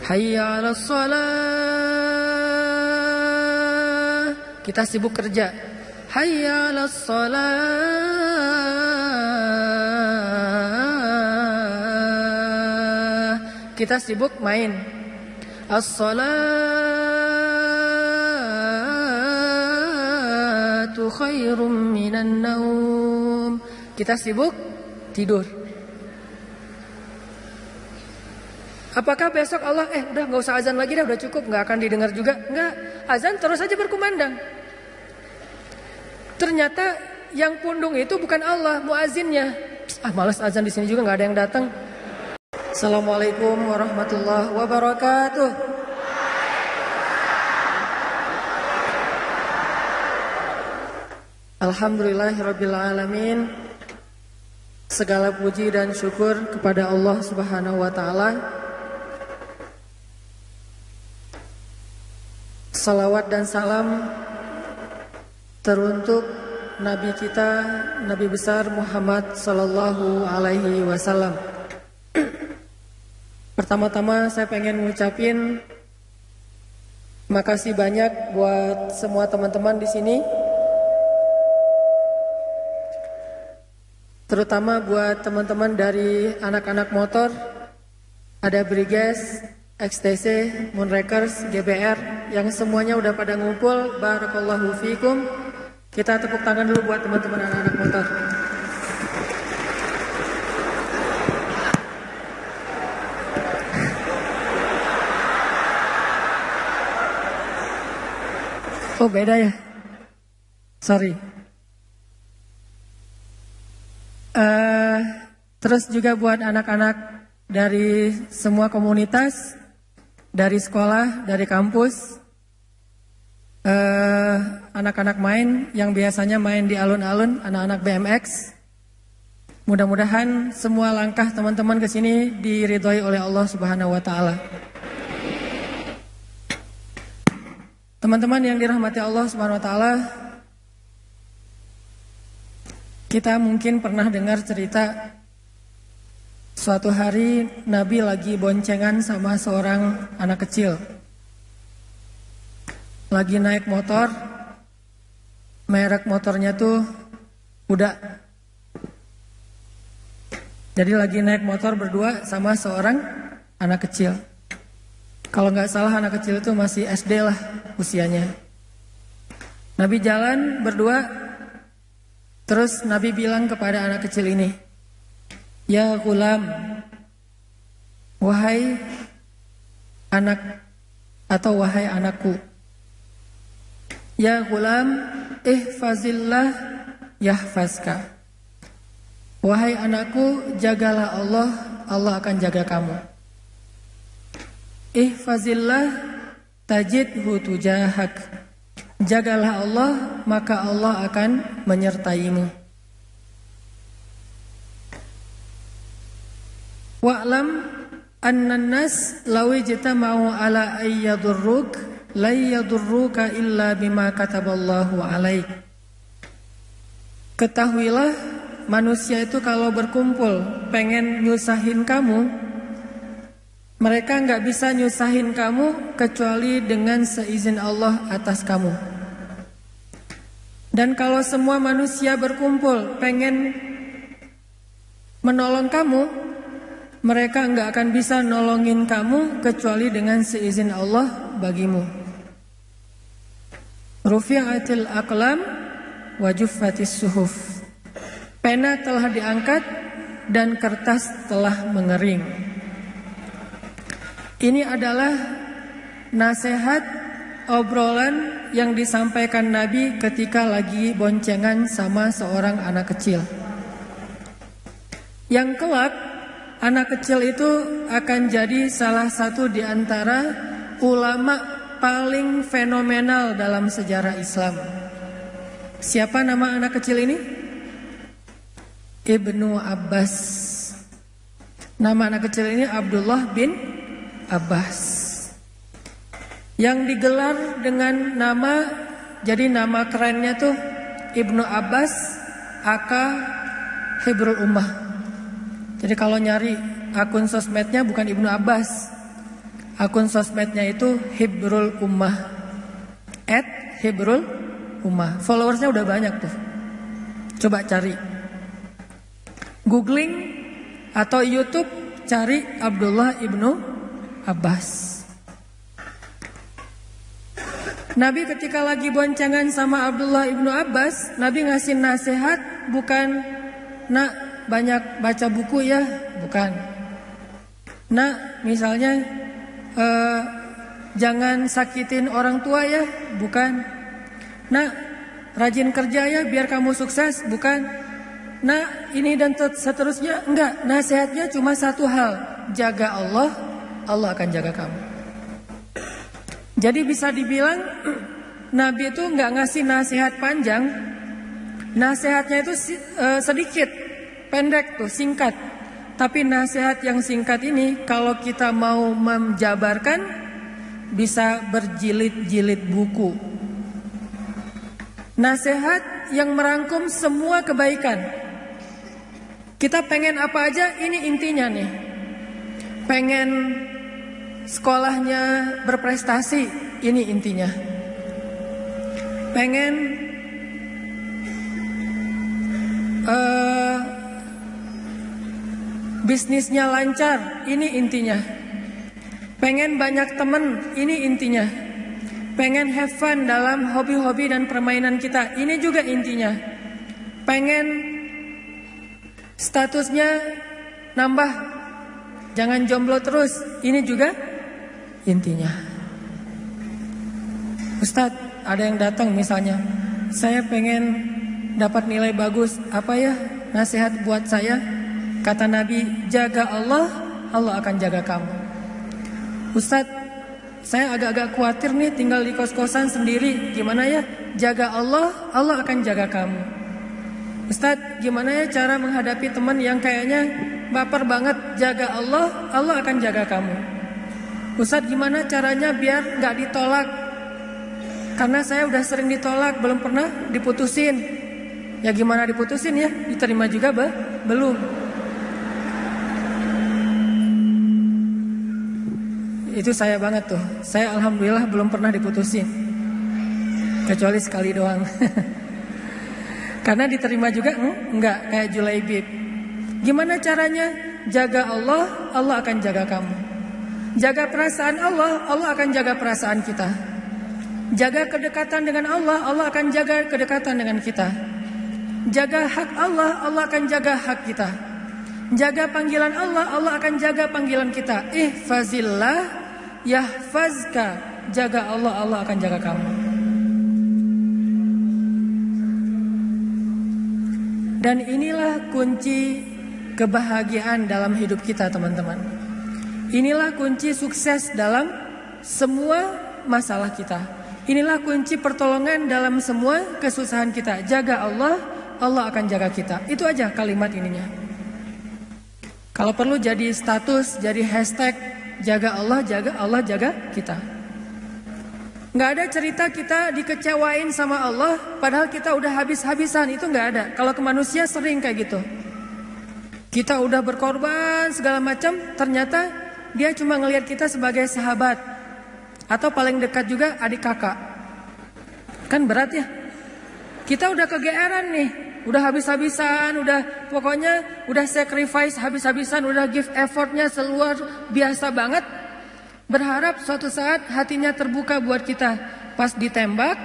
Hayya 'alas shalah. Kita sibuk kerja. Hayya 'alas shalah. Kita sibuk main. As-salatu khairum minan naum. Kita sibuk tidur. Apakah besok Allah udah nggak usah azan lagi dah, udah cukup, nggak akan didengar juga? Nggak, azan terus saja berkumandang. Ternyata yang pundung itu bukan Allah, muazinnya. Malas azan di sini juga nggak ada yang datang. Assalamualaikum warahmatullahi wabarakatuh. Alhamdulillahirabbil alamin. Segala puji dan syukur kepada Allah Subhanahu wa taala. Salawat dan salam teruntuk Nabi kita, Nabi besar Muhammad sallallahu alaihi wasallam. Pertama-tama saya pengen ngucapin makasih banyak buat semua teman-teman di sini. Terutama buat teman-teman dari anak-anak motor, ada Briges, XTC, Moonrakers, GBR, yang semuanya udah pada ngumpul. Barakallahu fikum. Kita tepuk tangan dulu buat teman-teman anak-anak motor. Oh beda ya? Sorry. Terus juga buat anak-anak dari semua komunitas, dari sekolah, dari kampus, anak-anak main yang biasanya main di alun-alun, anak-anak BMX. Mudah-mudahan semua langkah teman-teman ke sini diridhoi oleh Allah Subhanahu wa taala. Teman-teman yang dirahmati Allah Subhanahu wa taala, kita mungkin pernah dengar cerita suatu hari Nabi lagi boncengan sama seorang anak kecil. Lagi naik motor, merek motornya tuh kuda. Jadi lagi naik motor berdua sama seorang anak kecil. Kalau nggak salah anak kecil itu masih SD lah usianya. Nabi jalan berdua, terus Nabi bilang kepada anak kecil ini, "Ya ghulam, wahai anak atau wahai anakku. Ya ghulam, ihfazillah yahfazka." Wahai anakku, jagalah Allah, Allah akan jaga kamu. Ihfazillah tajidhu tujahak. Jagalah Allah, maka Allah akan menyertaimu. Wa'lam annan nas law ijtama'u ala ayyadurruk la yadurruka illa bima kataballahu alaik. Ketahuilah, manusia itu kalau berkumpul pengen nyusahin kamu, mereka nggak bisa nyusahin kamu kecuali dengan seizin Allah atas kamu. Dan kalau semua manusia berkumpul pengen menolong kamu, mereka nggak akan bisa nolongin kamu kecuali dengan seizin Allah bagimu. Rufi'atil aqlam wa juffatis suhuf. Pena telah diangkat dan kertas telah mengering. Ini adalah nasihat obrolan yang disampaikan Nabi ketika lagi boncengan sama seorang anak kecil. Yang kelak anak kecil itu akan jadi salah satu di antara ulama paling fenomenal dalam sejarah Islam. Siapa nama anak kecil ini? Ibnu Abbas. Nama anak kecil ini Abdullah bin Abbas. Yang digelar dengan nama, jadi nama kerennya tuh Ibnu Abbas aka Hibrul Ummah. Jadi kalau nyari akun sosmednya bukan Ibnu Abbas, Akun sosmednya itu Hibrul Ummah, @Hibrul Ummah. Followersnya udah banyak tuh. Coba cari, googling atau YouTube, cari Abdullah ibnu Abbas. Nabi ketika lagi boncengan sama Abdullah ibnu Abbas, Nabi ngasih nasihat bukan, nak banyak baca buku ya, bukan. Nak misalnya jangan sakitin orang tua ya, bukan. Nak rajin kerja ya biar kamu sukses, bukan. Nak ini dan seterusnya, enggak. Nasihatnya cuma satu hal, jaga Allah, Allah akan jaga kamu. Jadi bisa dibilang Nabi itu nggak ngasih nasihat panjang, nasihatnya itu sedikit, pendek tuh, singkat. Tapi nasihat yang singkat ini kalau kita mau menjabarkan bisa berjilid-jilid buku. Nasihat yang merangkum semua kebaikan. Kita pengen apa aja, ini intinya nih. Pengen sekolahnya berprestasi, ini intinya. Pengen bisnisnya lancar, ini intinya. Pengen banyak temen, ini intinya. Pengen have fun dalam hobi-hobi dan permainan kita, ini juga intinya. Pengen statusnya nambah, jangan jomblo terus, ini juga intinya. Ustadz, ada yang datang misalnya, saya pengen dapat nilai bagus, apa ya nasihat buat saya? Kata Nabi, jaga Allah, Allah akan jaga kamu. Ustadz, saya agak-agak khawatir nih tinggal di kos-kosan sendiri, gimana ya? Jaga Allah, Allah akan jaga kamu. Ustadz, gimana ya cara menghadapi teman yang kayaknya baper banget? Jaga Allah, Allah akan jaga kamu. Ustadz, gimana caranya biar gak ditolak? Karena saya udah sering ditolak, belum pernah diputusin. Ya gimana diputusin ya? Diterima juga belum. Itu saya banget tuh. Saya alhamdulillah belum pernah diputusin, kecuali sekali doang. Karena diterima juga enggak, kayak Julaibib. Gimana caranya? Jaga Allah, Allah akan jaga kamu. Jaga perasaan Allah, Allah akan jaga perasaan kita. Jaga kedekatan dengan Allah, Allah akan jaga kedekatan dengan kita. Jaga hak Allah, Allah akan jaga hak kita. Jaga panggilan Allah, Allah akan jaga panggilan kita. Ihfazillah yahfazka. Jaga Allah, Allah akan jaga kamu. Dan inilah kunci kebahagiaan dalam hidup kita, teman-teman. Inilah kunci sukses dalam semua masalah kita. Inilah kunci pertolongan dalam semua kesusahan kita. Jaga Allah, Allah akan jaga kita. Itu aja kalimat ininya. Kalau perlu jadi status, jadi hashtag, jaga Allah, jaga kita. Nggak ada cerita kita dikecewain sama Allah, padahal kita udah habis-habisan, itu nggak ada. Kalau ke manusia sering kayak gitu. Kita udah berkorban segala macam, ternyata dia cuma ngelihat kita sebagai sahabat. Atau paling dekat juga adik kakak. Kan berat ya. Kita udah kegeeran nih, udah habis-habisan, udah sacrifice habis-habisan, udah give effortnya seluar biasa banget. Berharap suatu saat hatinya terbuka buat kita. Pas ditembak,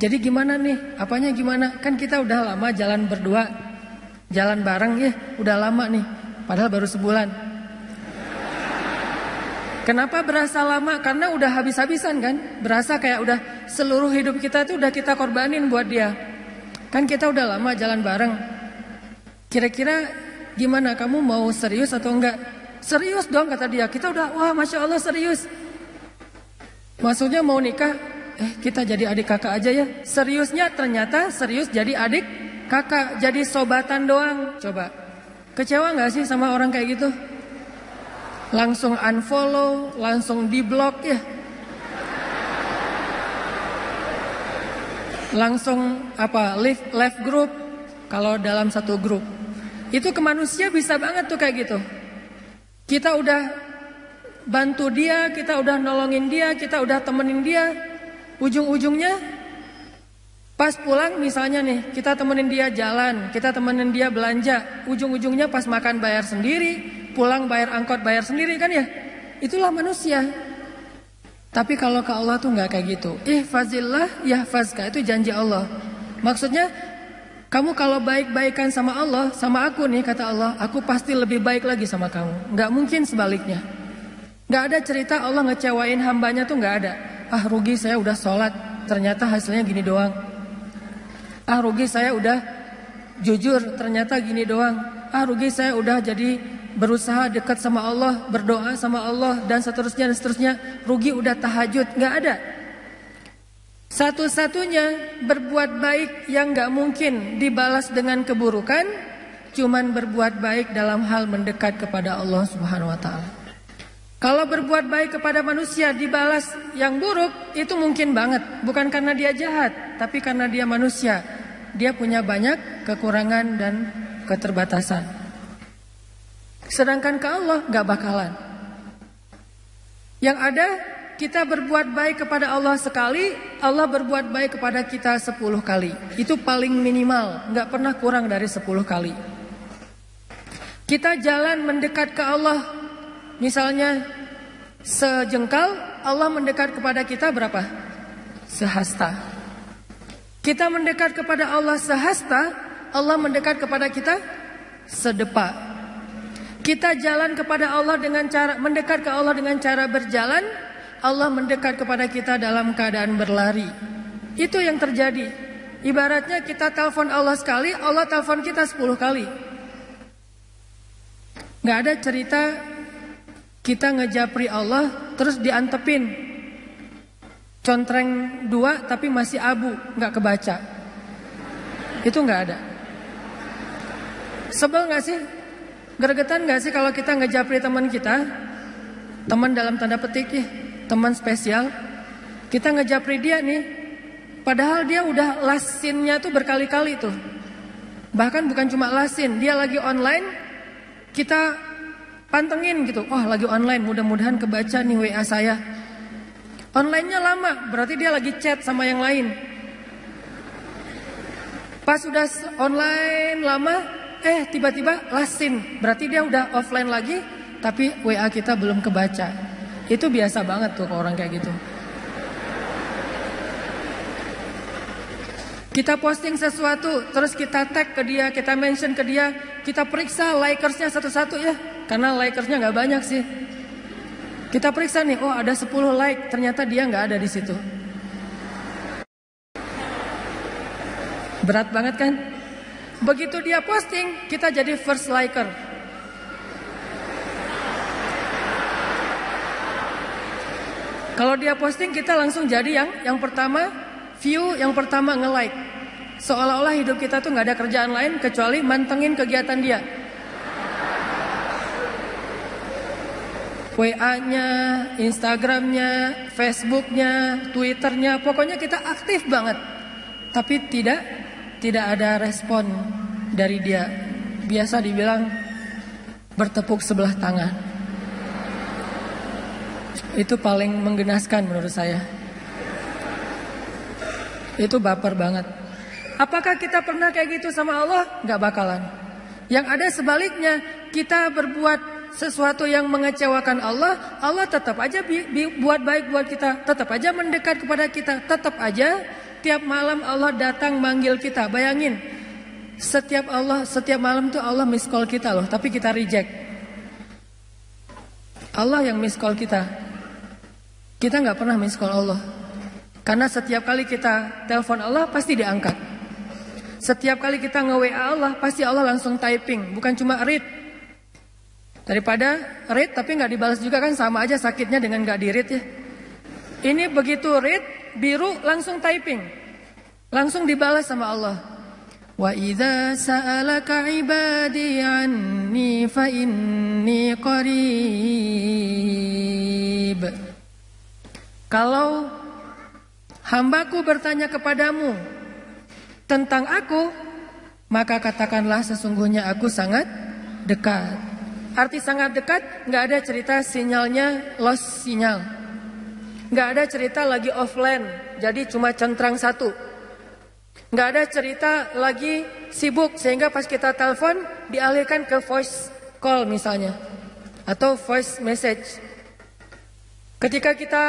jadi gimana nih? Apanya gimana? Kan kita udah lama jalan berdua, jalan bareng ya, udah lama nih. Padahal baru sebulan. Kenapa berasa lama? Karena udah habis-habisan kan? Berasa kayak udah seluruh hidup kita tuh udah kita korbanin buat dia. Kan kita udah lama jalan bareng. Kira-kira gimana? Kamu mau serius atau enggak? Serius dong kata dia. Kita udah, wah Masya Allah serius. Maksudnya mau nikah? Kita jadi adik kakak aja ya. Seriusnya ternyata serius jadi adik kakak. Jadi sobatan doang. Coba. Kecewa gak sih sama orang kayak gitu? Langsung unfollow, langsung di-block ya. Langsung left group kalau dalam satu grup. Itu ke manusia bisa banget tuh kayak gitu. Kita udah bantu dia, kita udah nolongin dia, kita udah temenin dia. Ujung-ujungnya pas pulang misalnya nih, kita temenin dia jalan, kita temenin dia belanja. Ujung-ujungnya pas makan bayar sendiri, pulang bayar angkot bayar sendiri kan ya. Itulah manusia. Tapi kalau ke Allah tuh nggak kayak gitu. Ihfazillah yahfazka, itu janji Allah. Maksudnya kamu kalau baik-baikan sama Allah, sama aku nih kata Allah, aku pasti lebih baik lagi sama kamu. Nggak mungkin sebaliknya. Nggak ada cerita Allah ngecewain hambanya tuh nggak ada. Ah rugi saya udah sholat, ternyata hasilnya gini doang. Ah rugi saya udah jujur, ternyata gini doang. Ah rugi saya udah jadi berusaha dekat sama Allah, berdoa sama Allah dan seterusnya dan seterusnya. Rugi udah tahajud, nggak ada. Satu-satunya berbuat baik yang nggak mungkin dibalas dengan keburukan, cuman berbuat baik dalam hal mendekat kepada Allah Subhanahu Wa Taala. Kalau berbuat baik kepada manusia dibalas yang buruk, itu mungkin banget. Bukan karena dia jahat, tapi karena dia manusia. Dia punya banyak kekurangan dan keterbatasan. Sedangkan ke Allah gak bakalan. Yang ada kita berbuat baik kepada Allah sekali, Allah berbuat baik kepada kita 10 kali. Itu paling minimal, gak pernah kurang dari 10 kali. Kita jalan mendekat ke Allah, misalnya sejengkal, Allah mendekat kepada kita berapa? Sehasta. Kita mendekat kepada Allah sehasta, Allah mendekat kepada kita sedepa. Kita jalan kepada Allah dengan cara mendekat ke Allah dengan cara berjalan, Allah mendekat kepada kita dalam keadaan berlari. Itu yang terjadi. Ibaratnya kita telepon Allah sekali, Allah telepon kita 10 kali. Gak ada cerita kita ngejapri Allah terus diantepin contreng 2 tapi masih abu, gak kebaca. Itu gak ada. Sebel gak sih? Gregetan gak sih kalau kita ngejapri teman kita? Teman dalam tanda petik ya, teman spesial. Kita ngejapri dia nih, padahal dia udah lasinnya tuh berkali-kali tuh. Bahkan bukan cuma lasin, dia lagi online, kita pantengin gitu. Oh lagi online, mudah-mudahan kebaca nih WA saya. Online-nya lama, berarti dia lagi chat sama yang lain. Pas udah online lama, tiba-tiba lasin, berarti dia udah offline lagi, tapi WA kita belum kebaca. Itu biasa banget tuh orang kayak gitu. Kita posting sesuatu, terus kita tag ke dia, kita mention ke dia, kita periksa likersnya satu-satu ya, karena likersnya nggak banyak sih. Kita periksa nih, oh ada 10 like, ternyata dia nggak ada di situ. Berat banget kan? Begitu dia posting, kita jadi first liker. Kalau dia posting, kita langsung jadi yang pertama view, yang pertama nge-like. Seolah-olah hidup kita tuh gak ada kerjaan lain kecuali mantengin kegiatan dia. WA-nya, Instagram-nya, Facebook-nya, Twitter-nya, pokoknya kita aktif banget. Tapi tidak ada respon dari dia. Biasa dibilang bertepuk sebelah tangan. Itu paling menggenaskan menurut saya. Itu baper banget. Apakah kita pernah kayak gitu sama Allah? Gak bakalan. Yang ada sebaliknya, kita berbuat sesuatu yang mengecewakan Allah, Allah tetap aja buat baik buat kita, tetap aja mendekat kepada kita, tetap aja tiap malam Allah datang manggil kita. Bayangin, setiap malam tuh Allah miss call kita loh, tapi kita reject. Allah yang miss call kita. Kita nggak pernah miss call Allah. Karena setiap kali kita telepon Allah pasti diangkat. Setiap kali kita nge-WA Allah pasti Allah langsung typing, bukan cuma read. Daripada read tapi nggak dibalas juga kan sama aja sakitnya dengan nggak di-read ya. Ini begitu read biru langsung typing, langsung dibalas sama Allah. Wa idza sa'alaka ibadi anni fa inni qarib. Kalau hambaku bertanya kepadamu tentang aku, maka katakanlah sesungguhnya aku sangat dekat. Arti sangat dekat, nggak ada cerita sinyalnya lost sinyal. Nggak ada cerita lagi offline, jadi cuma centrang satu. Nggak ada cerita lagi sibuk sehingga pas kita telepon dialihkan ke voice call misalnya. Atau voice message. Ketika kita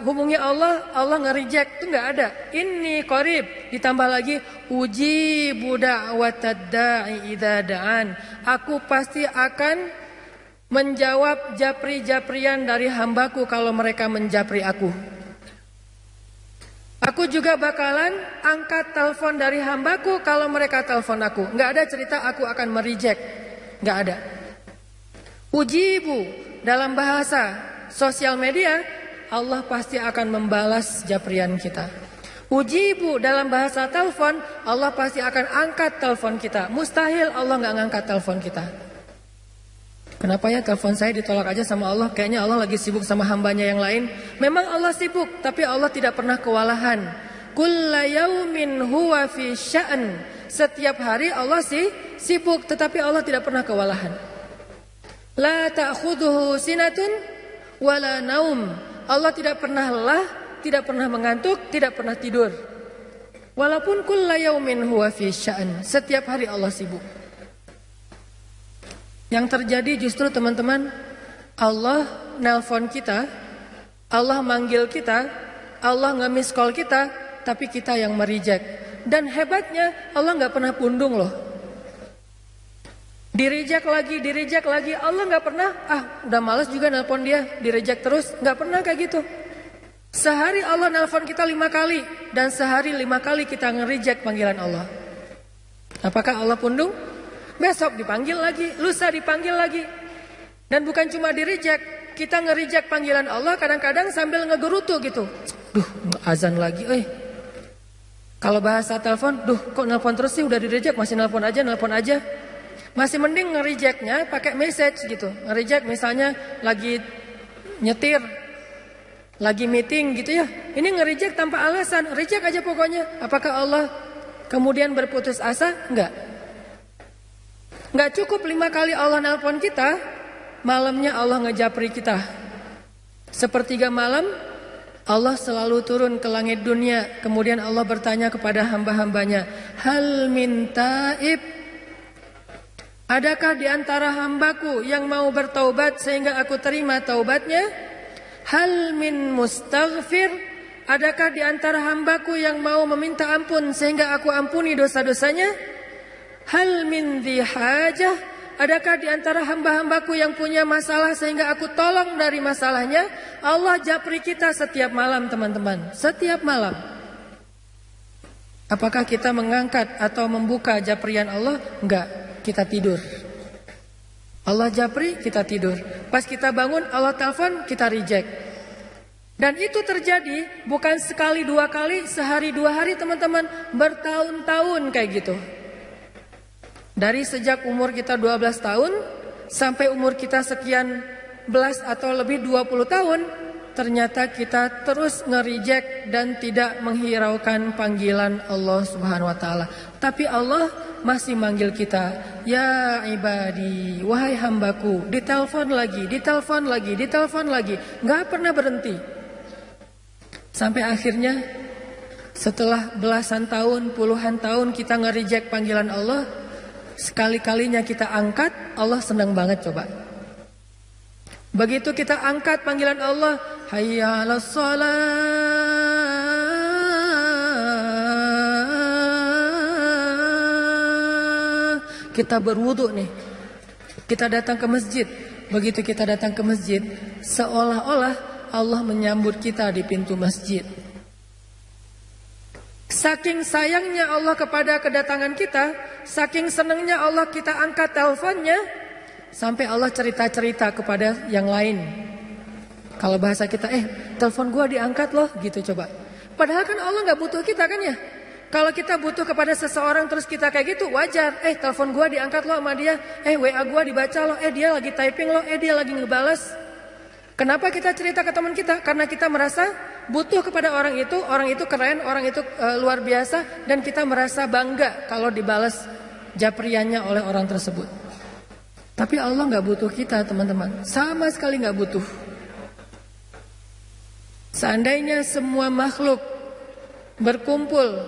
hubungi Allah, Allah nge-reject, itu nggak ada. Ini qarib, ditambah lagi ujibu da'watad da'i idza da'an. Aku pasti akan menjawab japri-japrian dari hambaku kalau mereka menjapri aku. Aku juga bakalan angkat telepon dari hambaku kalau mereka telepon aku. Nggak ada cerita aku akan mereject, nggak ada. Ujibu dalam bahasa sosial media, Allah pasti akan membalas japrian kita. Ujibu dalam bahasa telepon, Allah pasti akan angkat telepon kita. Mustahil Allah nggak ngangkat telepon kita. Kenapa ya telepon saya ditolak aja sama Allah? Kayaknya Allah lagi sibuk sama hambanya yang lain. Memang Allah sibuk, tapi Allah tidak pernah kewalahan. Kulla yaumin huwa fi sya'n. Setiap hari Allah sibuk, tetapi Allah tidak pernah kewalahan. La ta'khudhuhu sinatun wala naum. Allah tidak pernah lelah, tidak pernah mengantuk, tidak pernah tidur. Walaupun kulla yaumin huwa fi sya'n. Setiap hari Allah sibuk. Yang terjadi justru teman-teman, Allah nelpon kita, Allah manggil kita, Allah nge-miss call kita, tapi kita yang mereject. Dan hebatnya Allah nggak pernah pundung loh. Direject lagi, Allah nggak pernah, udah males juga nelpon dia, direject terus, nggak pernah kayak gitu. Sehari Allah nelpon kita 5 kali, dan sehari 5 kali kita ngereject panggilan Allah. Apakah Allah pundung? Besok dipanggil lagi, lusa dipanggil lagi. Dan bukan cuma direject, kita ngereject panggilan Allah kadang-kadang sambil ngegerutu gitu. Duh, azan lagi, Kalau bahasa telepon, kok nelpon terus sih, udah direject, masih nelpon aja. Masih mending nge-rejectnya pakai message gitu. Nge-reject misalnya lagi nyetir, lagi meeting gitu ya. Ini nge-reject tanpa alasan, reject aja pokoknya. Apakah Allah kemudian berputus asa? Enggak cukup 5 kali Allah nelpon kita, malamnya Allah ngejapri kita. Sepertiga malam Allah selalu turun ke langit dunia. Kemudian Allah bertanya kepada hamba-hambanya, hal min taib? Adakah di antara hambaku yang mau bertaubat sehingga aku terima taubatnya? Hal min mustaghfir? Adakah di antara hambaku yang mau meminta ampun sehingga aku ampuni dosa-dosanya? Hal min dhi hajah? Adakah di antara hamba-hambaku yang punya masalah sehingga aku tolong dari masalahnya? Allah japri kita setiap malam teman-teman, setiap malam. Apakah kita mengangkat atau membuka japrian Allah? Enggak. Kita tidur. Allah japri, kita tidur. Pas kita bangun, Allah telepon, kita reject. Dan itu terjadi bukan sekali 2 kali, sehari 2 hari teman-teman, bertahun-tahun kayak gitu. Dari sejak umur kita 12 tahun sampai umur kita sekian belas atau lebih 20 tahun, ternyata kita terus nge-reject dan tidak menghiraukan panggilan Allah Subhanahu wa taala. Tapi Allah masih manggil kita, ya ibadi, wahai hambaku, ditelepon lagi, nggak pernah berhenti. Sampai akhirnya setelah belasan tahun, puluhan tahun kita nge-reject panggilan Allah, sekali-kalinya kita angkat, Allah senang banget coba. Begitu kita angkat panggilan Allah, hayya 'alas shalah, kita berwudu nih, kita datang ke masjid. Begitu kita datang ke masjid, seolah-olah Allah menyambut kita di pintu masjid. Saking sayangnya Allah kepada kedatangan kita, saking senangnya Allah kita angkat teleponnya, sampai Allah cerita-cerita kepada yang lain. Kalau bahasa kita, telepon gua diangkat loh, gitu coba. Padahal kan Allah nggak butuh kita kan ya. Kalau kita butuh kepada seseorang terus kita kayak gitu, wajar. Telepon gua diangkat loh sama dia. WA gua dibaca loh. Dia lagi typing loh. Dia lagi ngebales. Kenapa kita cerita ke teman kita? Karena kita merasa butuh kepada orang itu keren, orang itu luar biasa, dan kita merasa bangga kalau dibalas japriannya oleh orang tersebut. Tapi Allah nggak butuh kita, teman-teman. Sama sekali nggak butuh. Seandainya semua makhluk berkumpul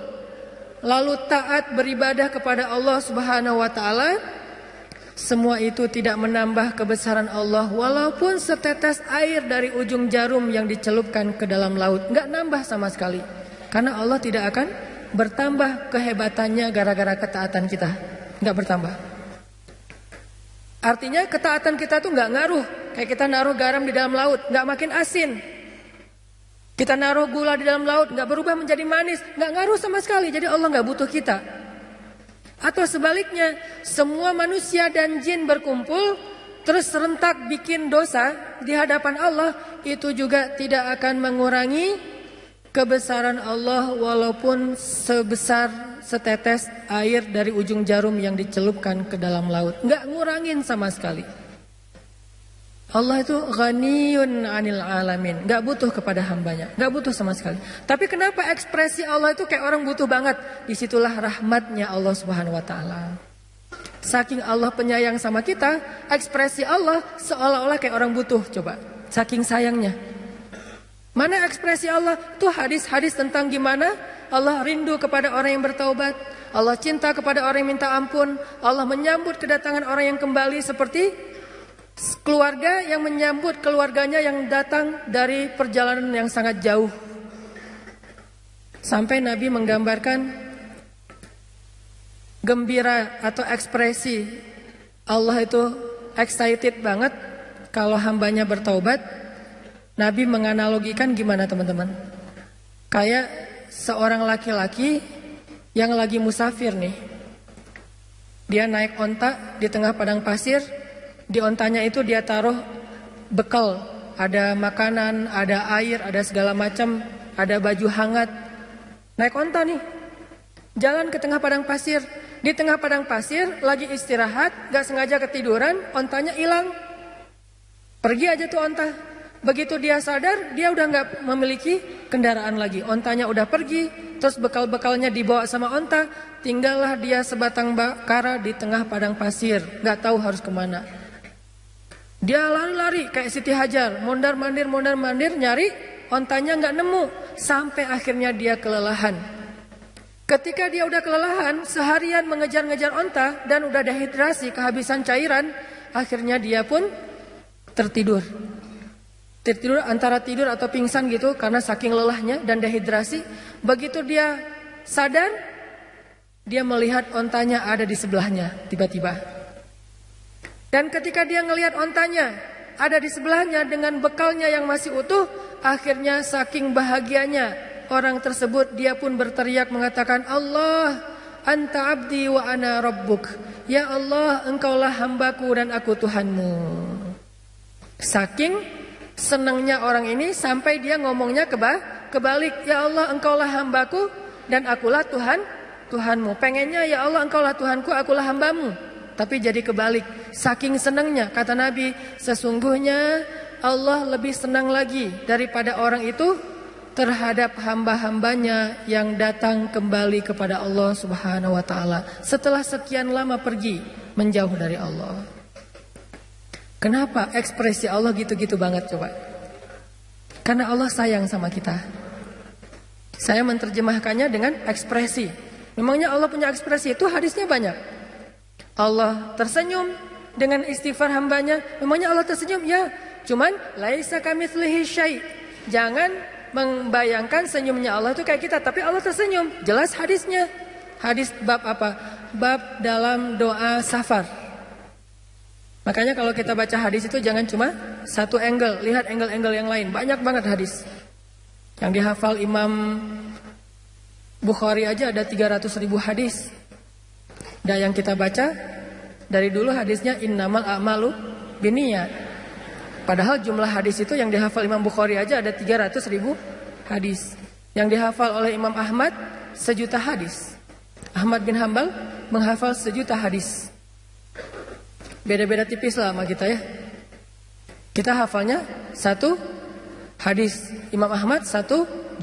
lalu taat beribadah kepada Allah Subhanahu wa taala, semua itu tidak menambah kebesaran Allah walaupun setetes air dari ujung jarum yang dicelupkan ke dalam laut. Nggak nambah sama sekali. Karena Allah tidak akan bertambah kehebatannya gara-gara ketaatan kita. Nggak bertambah. Artinya ketaatan kita tuh nggak ngaruh. Kayak kita naruh garam di dalam laut, nggak makin asin. Kita naruh gula di dalam laut, nggak berubah menjadi manis, nggak ngaruh sama sekali. Jadi Allah nggak butuh kita. Atau sebaliknya, semua manusia dan jin berkumpul, terus serentak bikin dosa di hadapan Allah, itu juga tidak akan mengurangi kebesaran Allah walaupun sebesar setetes air dari ujung jarum yang dicelupkan ke dalam laut. Nggak ngurangin sama sekali. Allah itu ghaniyun 'anil alamin, nggak butuh kepada hambanya, nggak butuh sama sekali. Tapi kenapa ekspresi Allah itu kayak orang butuh banget? Disitulah rahmatnya Allah Subhanahu wa taala. Saking Allah penyayang sama kita, ekspresi Allah seolah-olah kayak orang butuh. Coba, saking sayangnya. Mana ekspresi Allah? Tuh hadis-hadis tentang gimana Allah rindu kepada orang yang bertaubat, Allah cinta kepada orang yang minta ampun, Allah menyambut kedatangan orang yang kembali seperti keluarga yang menyambut keluarganya yang datang dari perjalanan yang sangat jauh. Sampai Nabi menggambarkan gembira atau ekspresi Allah itu excited banget kalau hambanya bertaubat. Nabi menganalogikan gimana teman-teman? Kayak seorang laki-laki yang lagi musafir nih. Dia naik onta di tengah padang pasir. Di ontanya itu dia taruh bekal, ada makanan, ada air, ada segala macam, ada baju hangat. Naik onta nih, jalan ke tengah padang pasir. Di tengah padang pasir lagi istirahat, gak sengaja ketiduran, ontanya hilang. Pergi aja tuh onta. Begitu dia sadar, dia udah gak memiliki kendaraan lagi. Ontanya udah pergi, terus bekal-bekalnya dibawa sama onta. Tinggallah dia sebatang kara di tengah padang pasir, gak tahu harus kemana. Dia lari-lari kayak Siti Hajar, mondar-mandir nyari, ontanya nggak nemu, sampai akhirnya dia kelelahan. Ketika dia udah kelelahan, seharian mengejar-ngejar onta dan udah dehidrasi, kehabisan cairan, akhirnya dia pun tertidur. Tertidur antara tidur atau pingsan gitu karena saking lelahnya dan dehidrasi. Begitu dia sadar, dia melihat ontanya ada di sebelahnya tiba-tiba. Dan ketika dia ngelihat ontanya ada di sebelahnya dengan bekalnya yang masih utuh, akhirnya saking bahagianya orang tersebut dia pun berteriak mengatakan, Allah, anta abdi wa ana rabbuk. Ya Allah, engkaulah hambaku dan aku Tuhanmu. Saking senangnya orang ini sampai dia ngomongnya kebalik. Ya Allah, engkaulah hambaku dan akulah Tuhanmu. Pengennya ya Allah, engkaulah Tuhanku, akulah hambamu. Tapi jadi kebalik. Saking senangnya, kata Nabi, sesungguhnya Allah lebih senang lagi daripada orang itu terhadap hamba-hambanya yang datang kembali kepada Allah Subhanahu wa taala setelah sekian lama pergi menjauh dari Allah. Kenapa ekspresi Allah gitu-gitu banget coba? Karena Allah sayang sama kita. Saya menerjemahkannya dengan ekspresi. Memangnya Allah punya ekspresi? Itu hadisnya banyak. Allah tersenyum dengan istighfar hambanya. Memangnya Allah tersenyum? Ya, cuman laisa kamitslihi syai'. Jangan membayangkan senyumnya Allah itu kayak kita, tapi Allah tersenyum. Jelas hadisnya. Hadis bab apa? Bab dalam doa safar. Makanya kalau kita baca hadis itu jangan cuma satu angle, lihat angle-angle yang lain. Banyak banget hadis. Yang dihafal Imam Bukhari aja ada 300.000 hadis. Dan yang kita baca dari dulu hadisnya innamal a'malu binniyat. Padahal jumlah hadis itu yang dihafal Imam Bukhari aja ada 300.000 hadis. Yang dihafal oleh Imam Ahmad 1.000.000 hadis. Ahmad bin Hambal menghafal 1.000.000 hadis. Beda-beda tipis lah sama kita ya. Kita hafalnya 1 hadis. Imam Ahmad 1.000.000.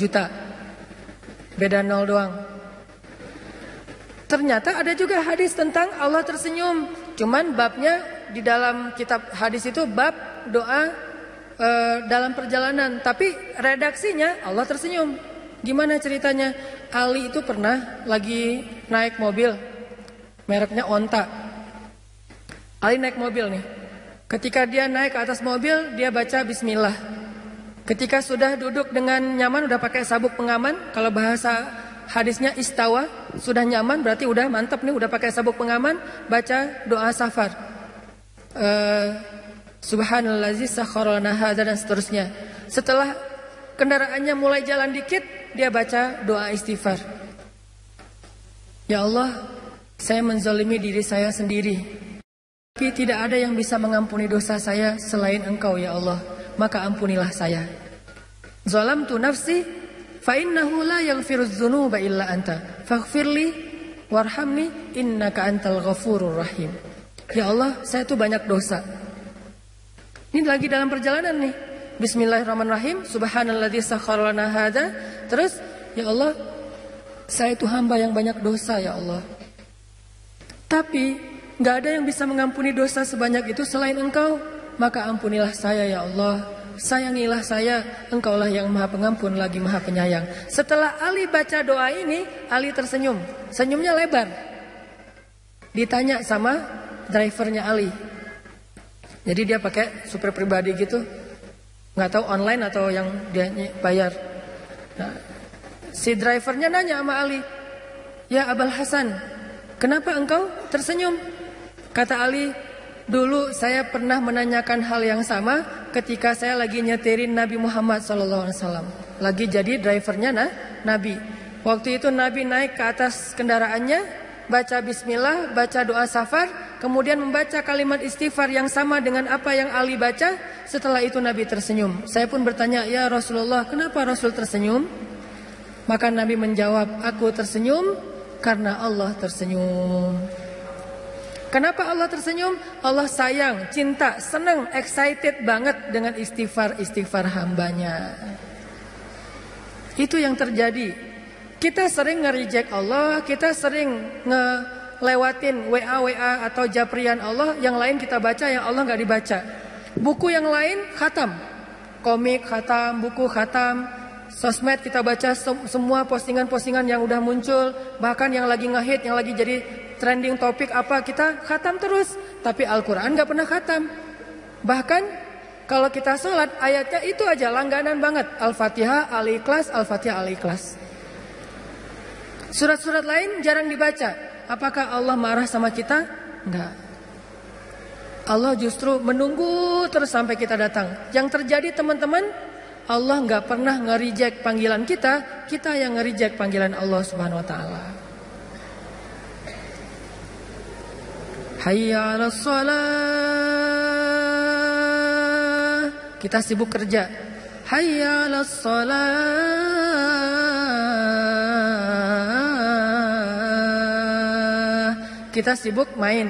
Beda 0 doang. Ternyata ada juga hadis tentang Allah tersenyum. Cuman babnya di dalam kitab hadis itu bab doa dalam perjalanan, tapi redaksinya Allah tersenyum. Gimana ceritanya? Ali itu pernah lagi naik mobil, mereknya Onta. Ali naik mobil nih. Ketika dia naik ke atas mobil, dia baca Bismillah. Ketika sudah duduk dengan nyaman, udah pakai sabuk pengaman. Kalau bahasa hadisnya istawa, sudah nyaman, berarti udah mantap nih, udah pakai sabuk pengaman. Baca doa safar. Subhanallazi sakhkhara lana hadza dan seterusnya. Setelah kendaraannya mulai jalan dikit, dia baca doa istighfar. Ya Allah, saya menzalimi diri saya sendiri, tapi tidak ada yang bisa mengampuni dosa saya selain Engkau ya Allah, maka ampunilah saya. Zalamtu nafsi fa innahu la yaghfirudz dzunuba illa anta faghfirli warhamni innaka antal ghafurur rahim. Ya Allah, saya tuh banyak dosa. Ini lagi dalam perjalanan nih. Bismillahirrahmanirrahim. Subhanalladzi sakhkhara lana hadza. Terus, ya Allah, saya itu hamba yang banyak dosa ya Allah. Tapi nggak ada yang bisa mengampuni dosa sebanyak itu selain Engkau. Maka ampunilah saya ya Allah. Sayangilah saya. Engkaulah yang Maha Pengampun lagi Maha Penyayang. Setelah Ali baca doa ini, Ali tersenyum. Senyumnya lebar. Ditanya sama drivernya Ali. Jadi dia pakai super pribadi gitu. Nggak tahu online atau yang dia bayar. Nah, si drivernya nanya sama Ali, ya Abul Hasan, kenapa engkau tersenyum? Kata Ali, dulu saya pernah menanyakan hal yang sama ketika saya lagi nyetirin Nabi Muhammad SAW. Lagi jadi drivernya Nabi. Waktu itu Nabi naik ke atas kendaraannya, baca bismillah, baca doa safar, kemudian membaca kalimat istighfar yang sama dengan apa yang Ali baca. Setelah itu Nabi tersenyum. Saya pun bertanya, ya Rasulullah, kenapa Rasul tersenyum? Maka Nabi menjawab, aku tersenyum karena Allah tersenyum. Kenapa Allah tersenyum? Allah sayang, cinta, senang, excited banget dengan istighfar hambanya. Itu yang terjadi. Kita sering nge-reject Allah, kita sering ngelewatin WA atau japrian Allah, yang lain kita baca, yang Allah gak dibaca. Buku yang lain khatam, komik khatam, buku khatam, sosmed kita baca semua postingan-postingan yang udah muncul, bahkan yang lagi ngehit, yang lagi jadi trending topik apa, kita khatam terus. Tapi Al-Quran gak pernah khatam. Bahkan kalau kita sholat, ayatnya itu aja langganan banget, Al-Fatihah, Al-Ikhlas, Al-Fatihah, Al-Ikhlas. Surat-surat lain jarang dibaca. Apakah Allah marah sama kita? Enggak. Allah justru menunggu terus sampai kita datang. Yang terjadi teman-teman, Allah nggak pernah nge-reject panggilan kita, kita yang nge-reject panggilan Allah Subhanahu Wa Taala. Hayya 'alas shalah. Kita sibuk kerja. Hayya 'alas shalah. Kita sibuk main.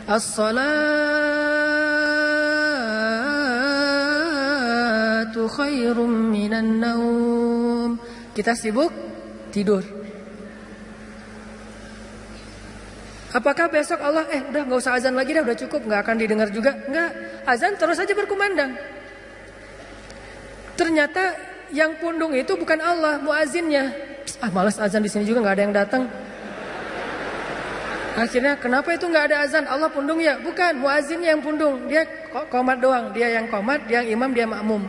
As-salatu khairum minan naum. Kita sibuk tidur. Apakah besok Allah udah gak usah azan lagi dah, udah cukup, gak akan didengar juga? Enggak, azan terus aja berkumandang. Ternyata yang pundung itu bukan Allah, muazinnya. Malas azan di sini juga, gak ada yang datang. Akhirnya kenapa itu nggak ada azan? Allah pundung ya? Bukan, muazinnya yang pundung. Dia qomat doang. Dia yang qomat, dia yang imam, dia makmum.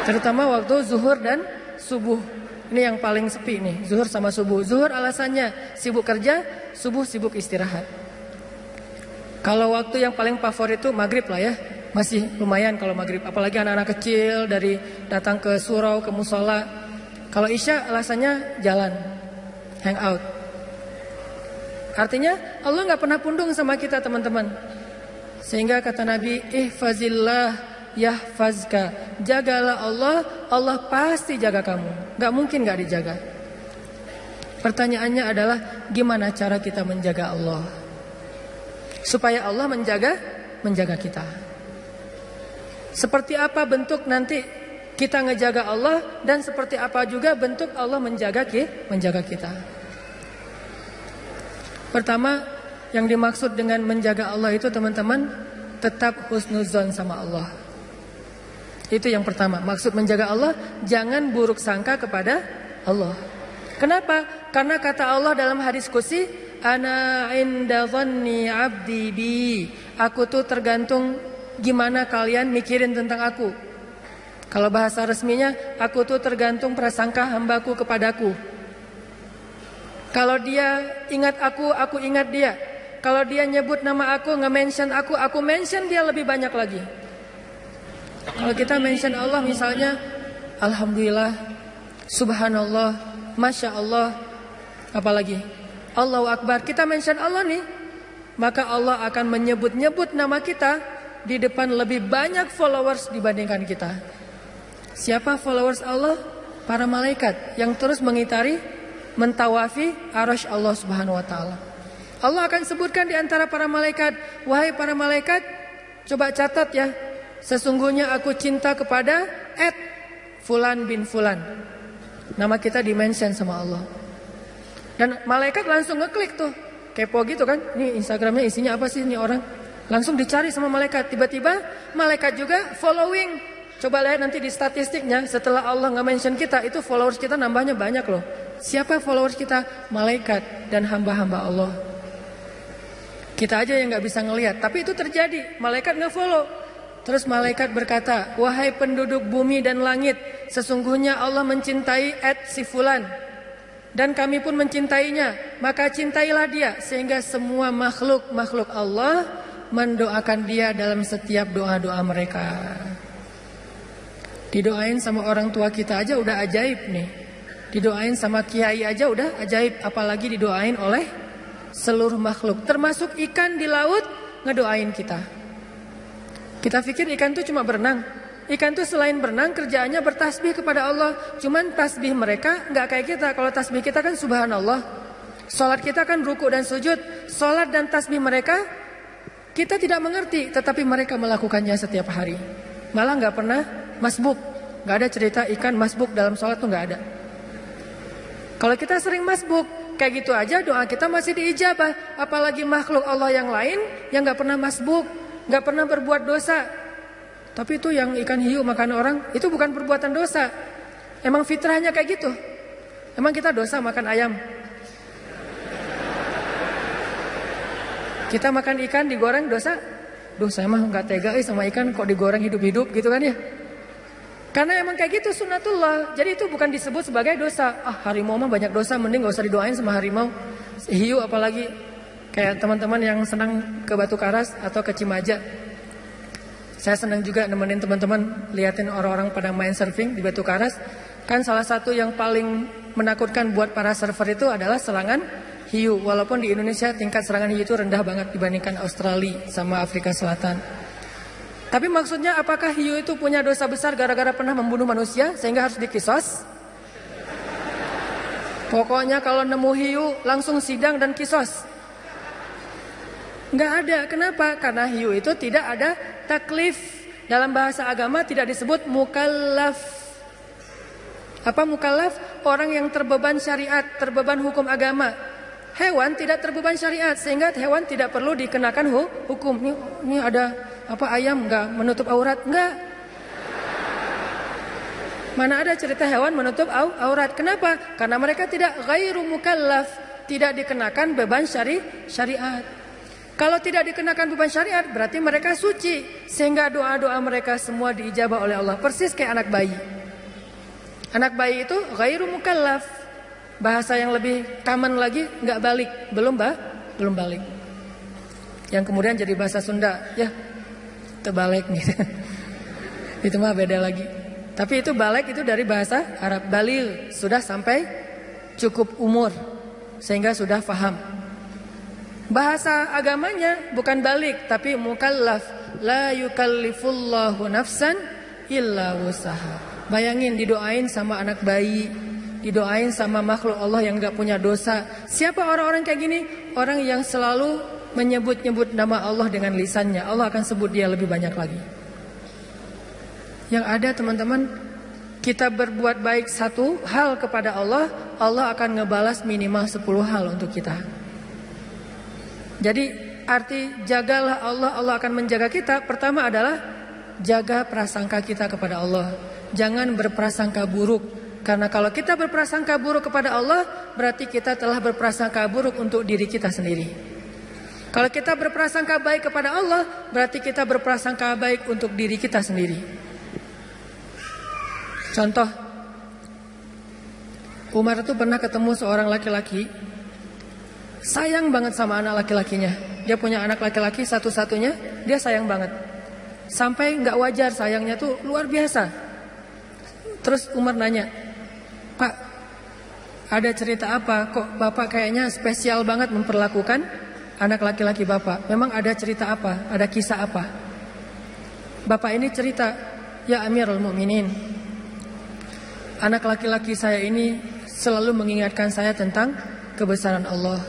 Terutama waktu zuhur dan subuh. Ini yang paling sepi nih, zuhur sama subuh. Zuhur alasannya sibuk kerja, subuh sibuk istirahat. Kalau waktu yang paling favorit itu maghrib lah ya. Masih lumayan kalau maghrib. Apalagi anak-anak kecil dari datang ke surau, ke musola. Kalau isya alasannya jalan, hangout. Artinya Allah gak pernah pundung sama kita teman-teman. Sehingga kata Nabi, ihfazillah yahfazka. Jagalah Allah, Allah pasti jaga kamu. Gak mungkin gak dijaga. Pertanyaannya adalah, gimana cara kita menjaga Allah? Supaya Allah menjaga kita. Seperti apa bentuk nanti kita ngejaga Allah, dan seperti apa juga bentuk Allah menjaga kita. Pertama, Yang dimaksud dengan menjaga Allah itu teman-teman, tetap husnuzon sama Allah. Itu yang pertama, maksud menjaga Allah, jangan buruk sangka kepada Allah. Kenapa? Karena kata Allah dalam hadis qudsi, ana inda dhanni abdi bi. Aku tuh tergantung gimana kalian mikirin tentang aku. Kalau bahasa resminya, aku tuh tergantung prasangka hambaku kepadaku. Kalau dia ingat aku ingat dia. Kalau dia nyebut nama aku, nge-mention aku mention dia lebih banyak lagi. Kalau kita mention Allah misalnya, Alhamdulillah, Subhanallah, Masya Allah, apalagi Allahu Akbar, kita mention Allah nih, maka Allah akan menyebut-nyebut nama kita di depan lebih banyak followers dibandingkan kita. Siapa followers Allah? Para malaikat yang terus mengitari, mentawafi arasy Allah Subhanahu wa taala. Allah akan sebutkan di antara para malaikat, wahai para malaikat, coba catat ya, sesungguhnya aku cinta kepada Fulan bin Fulan. Nama kita di-mention sama Allah. Dan malaikat langsung ngeklik tuh, kepo gitu kan, ini Instagramnya isinya apa sih ini orang. Langsung dicari sama malaikat, tiba-tiba malaikat juga following. Coba lihat nanti di statistiknya, setelah Allah nge-mention kita, itu followers kita nambahnya banyak loh. Siapa followers kita? Malaikat dan hamba-hamba Allah. Kita aja yang gak bisa ngelihat, tapi itu terjadi, malaikat nge-follow. Terus malaikat berkata, wahai penduduk bumi dan langit, sesungguhnya Allah mencintai si Fulan, dan kami pun mencintainya, maka cintailah dia. Sehingga semua makhluk Allah mendoakan dia dalam setiap doa-doa mereka. Didoain sama orang tua kita aja udah ajaib nih. Didoain sama kiai aja udah ajaib, apalagi didoain oleh seluruh makhluk, termasuk ikan di laut ngedoain kita. Kita pikir ikan itu cuma berenang. Ikan itu selain berenang kerjaannya bertasbih kepada Allah. Cuman tasbih mereka nggak kayak kita. Kalau tasbih kita kan subhanallah. Salat kita kan ruku dan sujud. Salat dan tasbih mereka kita tidak mengerti, tetapi mereka melakukannya setiap hari. Malah nggak pernah masbuk. Nggak ada cerita ikan masbuk dalam salat tuh nggak ada. Kalau kita sering masbuk, kayak gitu aja doa kita masih diijabah. Apalagi makhluk Allah yang lain yang nggak pernah masbuk, nggak pernah berbuat dosa. Tapi itu yang ikan hiu makan orang, itu bukan perbuatan dosa. Emang fitrahnya kayak gitu. Emang kita dosa makan ayam? Kita makan ikan digoreng dosa? Duh, saya mah nggak tega sama ikan kok digoreng hidup-hidup gitu kan ya. Karena emang kayak gitu sunnatullah. Jadi itu bukan disebut sebagai dosa. Harimau mah banyak dosa, mending gak usah didoain sama harimau. Hiu apalagi. Kayak teman-teman yang senang ke Batu Karas atau ke Cimaja. Saya senang juga nemenin teman-teman liatin orang-orang pada main surfing di Batu Karas. Kan salah satu yang paling menakutkan buat para surfer itu adalah serangan hiu. Walaupun di Indonesia tingkat serangan hiu itu rendah banget dibandingkan Australia sama Afrika Selatan. Tapi maksudnya apakah hiu itu punya dosa besar gara-gara pernah membunuh manusia sehingga harus dikisos? Pokoknya kalau nemu hiu langsung sidang dan kisos. Nggak ada. Kenapa? Karena hiu itu tidak ada taklif. Dalam bahasa agama tidak disebut mukallaf. Apa mukallaf? Orang yang terbeban syariat, terbeban hukum agama. Hewan tidak terbeban syariat sehingga hewan tidak perlu dikenakan hukum. Ini ada ayam nggak menutup aurat? Nggak. Mana ada cerita hewan menutup aurat? Kenapa? Karena mereka tidak ghairu mukallaf, tidak dikenakan beban syariat. Kalau tidak dikenakan beban syariat berarti mereka suci sehingga doa-doa mereka semua diijabah oleh Allah. Persis kayak anak bayi. Anak bayi itu ghairu mukallaf. Bahasa yang lebih common lagi nggak balik, belum balik. Yang kemudian jadi bahasa Sunda, ya terbalik gitu. Itu mah beda lagi. Tapi itu balik itu dari bahasa Arab, balil, sudah sampai cukup umur sehingga sudah faham. Bahasa agamanya bukan balik tapi mukallaf, la yukallifullahu nafsan illa wusaha. Bayangin didoain sama anak bayi, didoain sama makhluk Allah yang gak punya dosa. Siapa orang-orang kayak gini? Orang yang selalu menyebut-nyebut nama Allah dengan lisannya. Allah akan sebut dia lebih banyak lagi. Yang ada teman-teman, kita berbuat baik satu hal kepada Allah, Allah akan ngebalas minimal 10 hal untuk kita. Jadi arti jagalah Allah, Allah akan menjaga kita. Pertama adalah jaga prasangka kita kepada Allah. Jangan berprasangka buruk. Karena kalau kita berprasangka buruk kepada Allah, berarti kita telah berprasangka buruk untuk diri kita sendiri. Kalau kita berprasangka baik kepada Allah, berarti kita berprasangka baik untuk diri kita sendiri. Contoh, Umar itu pernah ketemu seorang laki-laki, sayang banget sama anak laki-lakinya. Dia punya anak laki-laki satu-satunya, dia sayang banget. Sampai nggak wajar sayangnya tuh luar biasa. Terus Umar nanya, "Pak, ada cerita apa? Kok Bapak kayaknya spesial banget memperlakukan anak laki-laki Bapak? Memang ada cerita apa? Ada kisah apa?" Bapak ini cerita, "Ya Amirul Mukminin, anak laki-laki saya ini selalu mengingatkan saya tentang kebesaran Allah."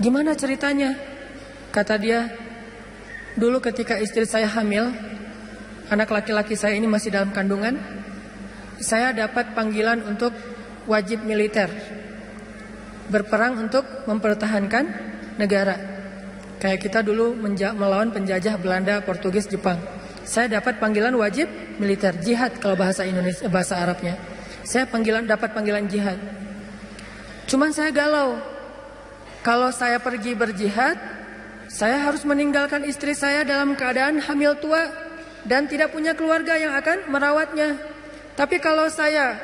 "Gimana ceritanya?" Kata dia, "Dulu ketika istri saya hamil, anak laki-laki saya ini masih dalam kandungan, saya dapat panggilan untuk wajib militer, berperang untuk mempertahankan negara. Kayak kita dulu melawan penjajah Belanda, Portugis, Jepang. Saya dapat panggilan wajib militer, jihad kalau bahasa Indonesia, bahasa Arabnya. Saya dapat panggilan jihad. Cuman saya galau. Kalau saya pergi berjihad, saya harus meninggalkan istri saya dalam keadaan hamil tua dan tidak punya keluarga yang akan merawatnya. Tapi kalau saya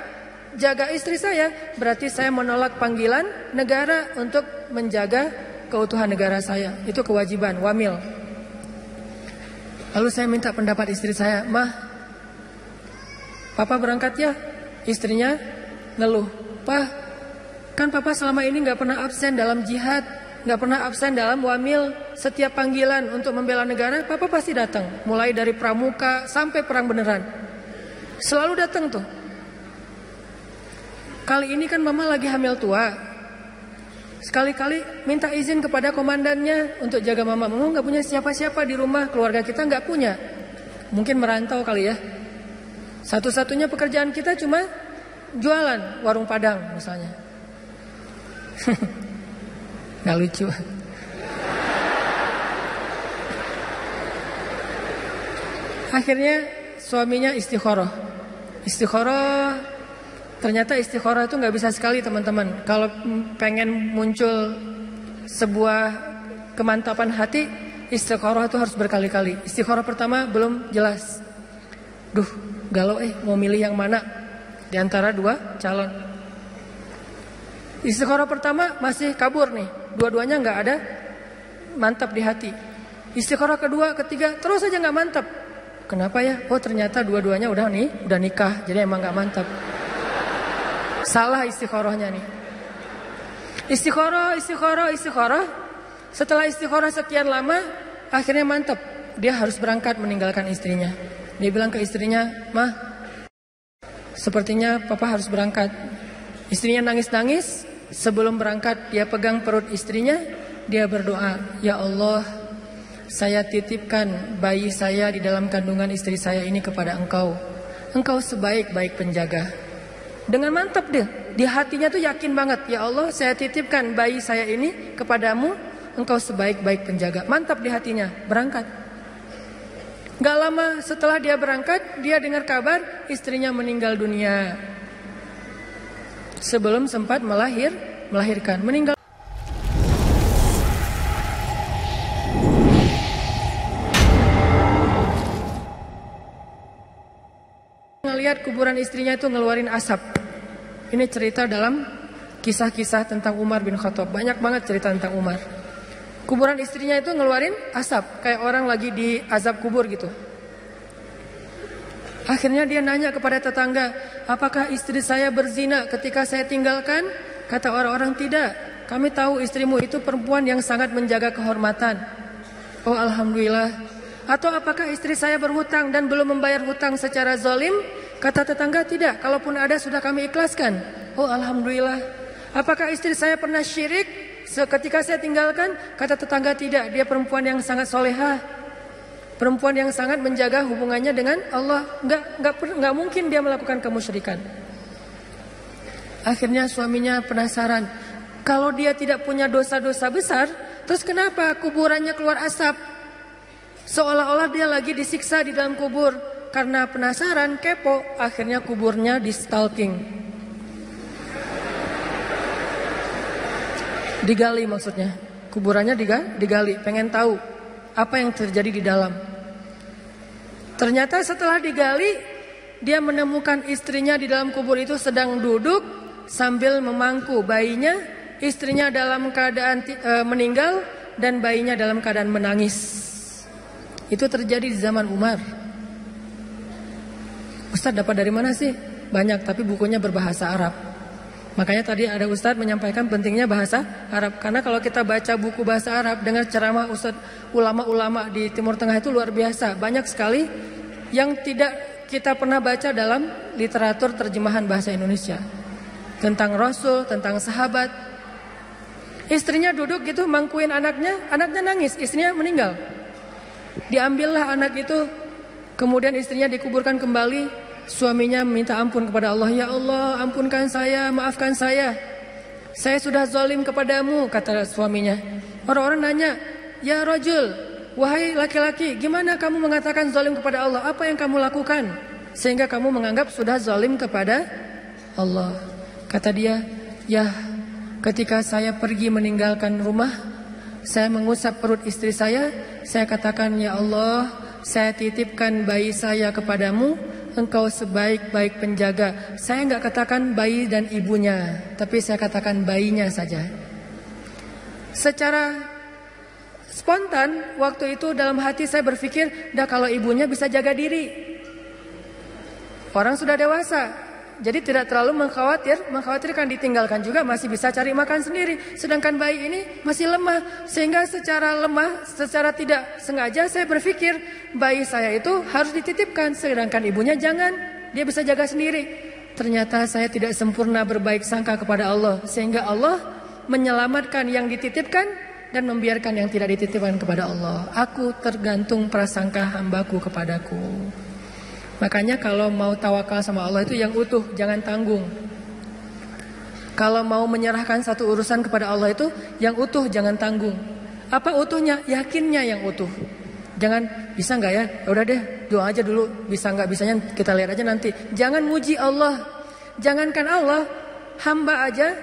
jaga istri saya, berarti saya menolak panggilan negara untuk menjaga keutuhan negara saya. Itu kewajiban, wamil." Lalu saya minta pendapat istri saya, "Mah, Papa berangkat ya?" Istrinya ngeluh, "Pak, kan Papa selama ini gak pernah absen dalam jihad, gak pernah absen dalam wamil. Setiap panggilan untuk membela negara, Papa pasti datang. Mulai dari pramuka sampai perang beneran. Selalu datang tuh. Kali ini kan Mama lagi hamil tua. Sekali-kali minta izin kepada komandannya untuk jaga Mama. Mama gak punya siapa-siapa di rumah, keluarga kita gak punya. Mungkin merantau kali ya. Satu-satunya pekerjaan kita cuma jualan warung Padang misalnya." Gak lucu. Akhirnya suaminya istikharah. Ternyata istikharah itu gak bisa sekali teman-teman. Kalau pengen muncul sebuah kemantapan hati, istikharah itu harus berkali-kali. Istikharah pertama belum jelas. Duh, galau mau milih yang mana di antara dua calon. Istikharah pertama masih kabur nih, dua-duanya nggak ada mantap di hati. Istikharah kedua, ketiga terus aja nggak mantap. Kenapa ya? Oh ternyata dua-duanya udah nikah, jadi emang nggak mantap. Salah istikharahnya nih. Istikharah. Setelah istikharah sekian lama, akhirnya mantap. Dia harus berangkat meninggalkan istrinya. Dia bilang ke istrinya, "Mah, sepertinya Papa harus berangkat." Istrinya nangis-nangis. Sebelum berangkat, dia pegang perut istrinya. Dia berdoa, "Ya Allah, saya titipkan bayi saya di dalam kandungan istri saya ini kepada Engkau. Engkau sebaik-baik penjaga." Dengan mantap dia. Di hatinya tuh yakin banget, "Ya Allah, saya titipkan bayi saya ini kepadamu. Engkau sebaik-baik penjaga." Mantap di hatinya. Berangkat. Gak lama setelah dia berangkat, dia dengar kabar istrinya meninggal dunia. Sebelum sempat melahirkan. Meninggal. Ngelihat kuburan istrinya itu ngeluarin asap. Ini cerita dalam kisah-kisah tentang Umar bin Khattab. Banyak banget cerita tentang Umar. Kuburan istrinya itu ngeluarin asap, kayak orang lagi di azab kubur gitu. Akhirnya dia nanya kepada tetangga, "Apakah istri saya berzina ketika saya tinggalkan?" Kata orang-orang, "Tidak, kami tahu istrimu itu perempuan yang sangat menjaga kehormatan." "Oh alhamdulillah." "Atau apakah istri saya berhutang dan belum membayar hutang secara zalim?" Kata tetangga, "Tidak, kalaupun ada sudah kami ikhlaskan." "Oh alhamdulillah." "Apakah istri saya pernah syirik ketika saya tinggalkan?" Kata tetangga, "Tidak, dia perempuan yang sangat solehah, perempuan yang sangat menjaga hubungannya dengan Allah. Nggak mungkin dia melakukan kemusyrikan." Akhirnya suaminya penasaran, kalau dia tidak punya dosa-dosa besar, Terus kenapa kuburannya keluar asap? Seolah-olah dia lagi disiksa di dalam kubur. Karena penasaran, kepo, akhirnya kuburnya di stalking. Digali maksudnya. Kuburannya digali, pengen tahu apa yang terjadi di dalam. Ternyata setelah digali, dia menemukan istrinya di dalam kubur itu sedang duduk sambil memangku bayinya. Istrinya dalam keadaan meninggal dan bayinya dalam keadaan menangis. Itu terjadi di zaman Umar. Ustadz dapat dari mana sih? Banyak, tapi bukunya berbahasa Arab. Makanya tadi ada Ustadz menyampaikan pentingnya bahasa Arab. Karena kalau kita baca buku bahasa Arab, dengar ceramah Ustadz ulama-ulama di Timur Tengah itu luar biasa. Banyak sekali yang tidak kita pernah baca dalam literatur terjemahan bahasa Indonesia. Tentang Rasul, tentang sahabat. Istrinya duduk gitu mangkuin anaknya nangis, istrinya meninggal. Diambillah anak itu, kemudian istrinya dikuburkan kembali. Suaminya minta ampun kepada Allah. Ya Allah, ampunkan saya, maafkan saya. Saya sudah zalim kepadamu, kata suaminya. Orang-orang nanya, ya rajul, wahai laki-laki, gimana kamu mengatakan zalim kepada Allah? Apa yang kamu lakukan sehingga kamu menganggap sudah zalim kepada Allah? Kata dia, ya ketika saya pergi meninggalkan rumah, saya mengusap perut istri saya katakan, ya Allah, saya titipkan bayi saya kepadamu, engkau sebaik-baik penjaga. Saya enggak katakan bayi dan ibunya, tapi saya katakan bayinya saja. Secara spontan, waktu itu dalam hati saya berpikir, dah kalau ibunya bisa jaga diri. Orang sudah dewasa, jadi tidak terlalu mengkhawatirkan, ditinggalkan juga masih bisa cari makan sendiri. Sedangkan bayi ini masih lemah, sehingga secara tidak sengaja saya berpikir bayi saya itu harus dititipkan, sedangkan ibunya jangan, dia bisa jaga sendiri. Ternyata saya tidak sempurna berbaik sangka kepada Allah, sehingga Allah menyelamatkan yang dititipkan dan membiarkan yang tidak dititipkan kepada Allah. Aku tergantung prasangka hambaku kepadaku. Makanya kalau mau tawakal sama Allah itu yang utuh, jangan tanggung. Kalau mau menyerahkan satu urusan kepada Allah itu yang utuh, jangan tanggung. Apa utuhnya? Yakinnya yang utuh. Jangan, bisa nggak ya? Udah deh, doa aja dulu. Bisa nggak bisanya kita lihat aja nanti. Jangan muji Allah. Jangankan Allah, hamba aja,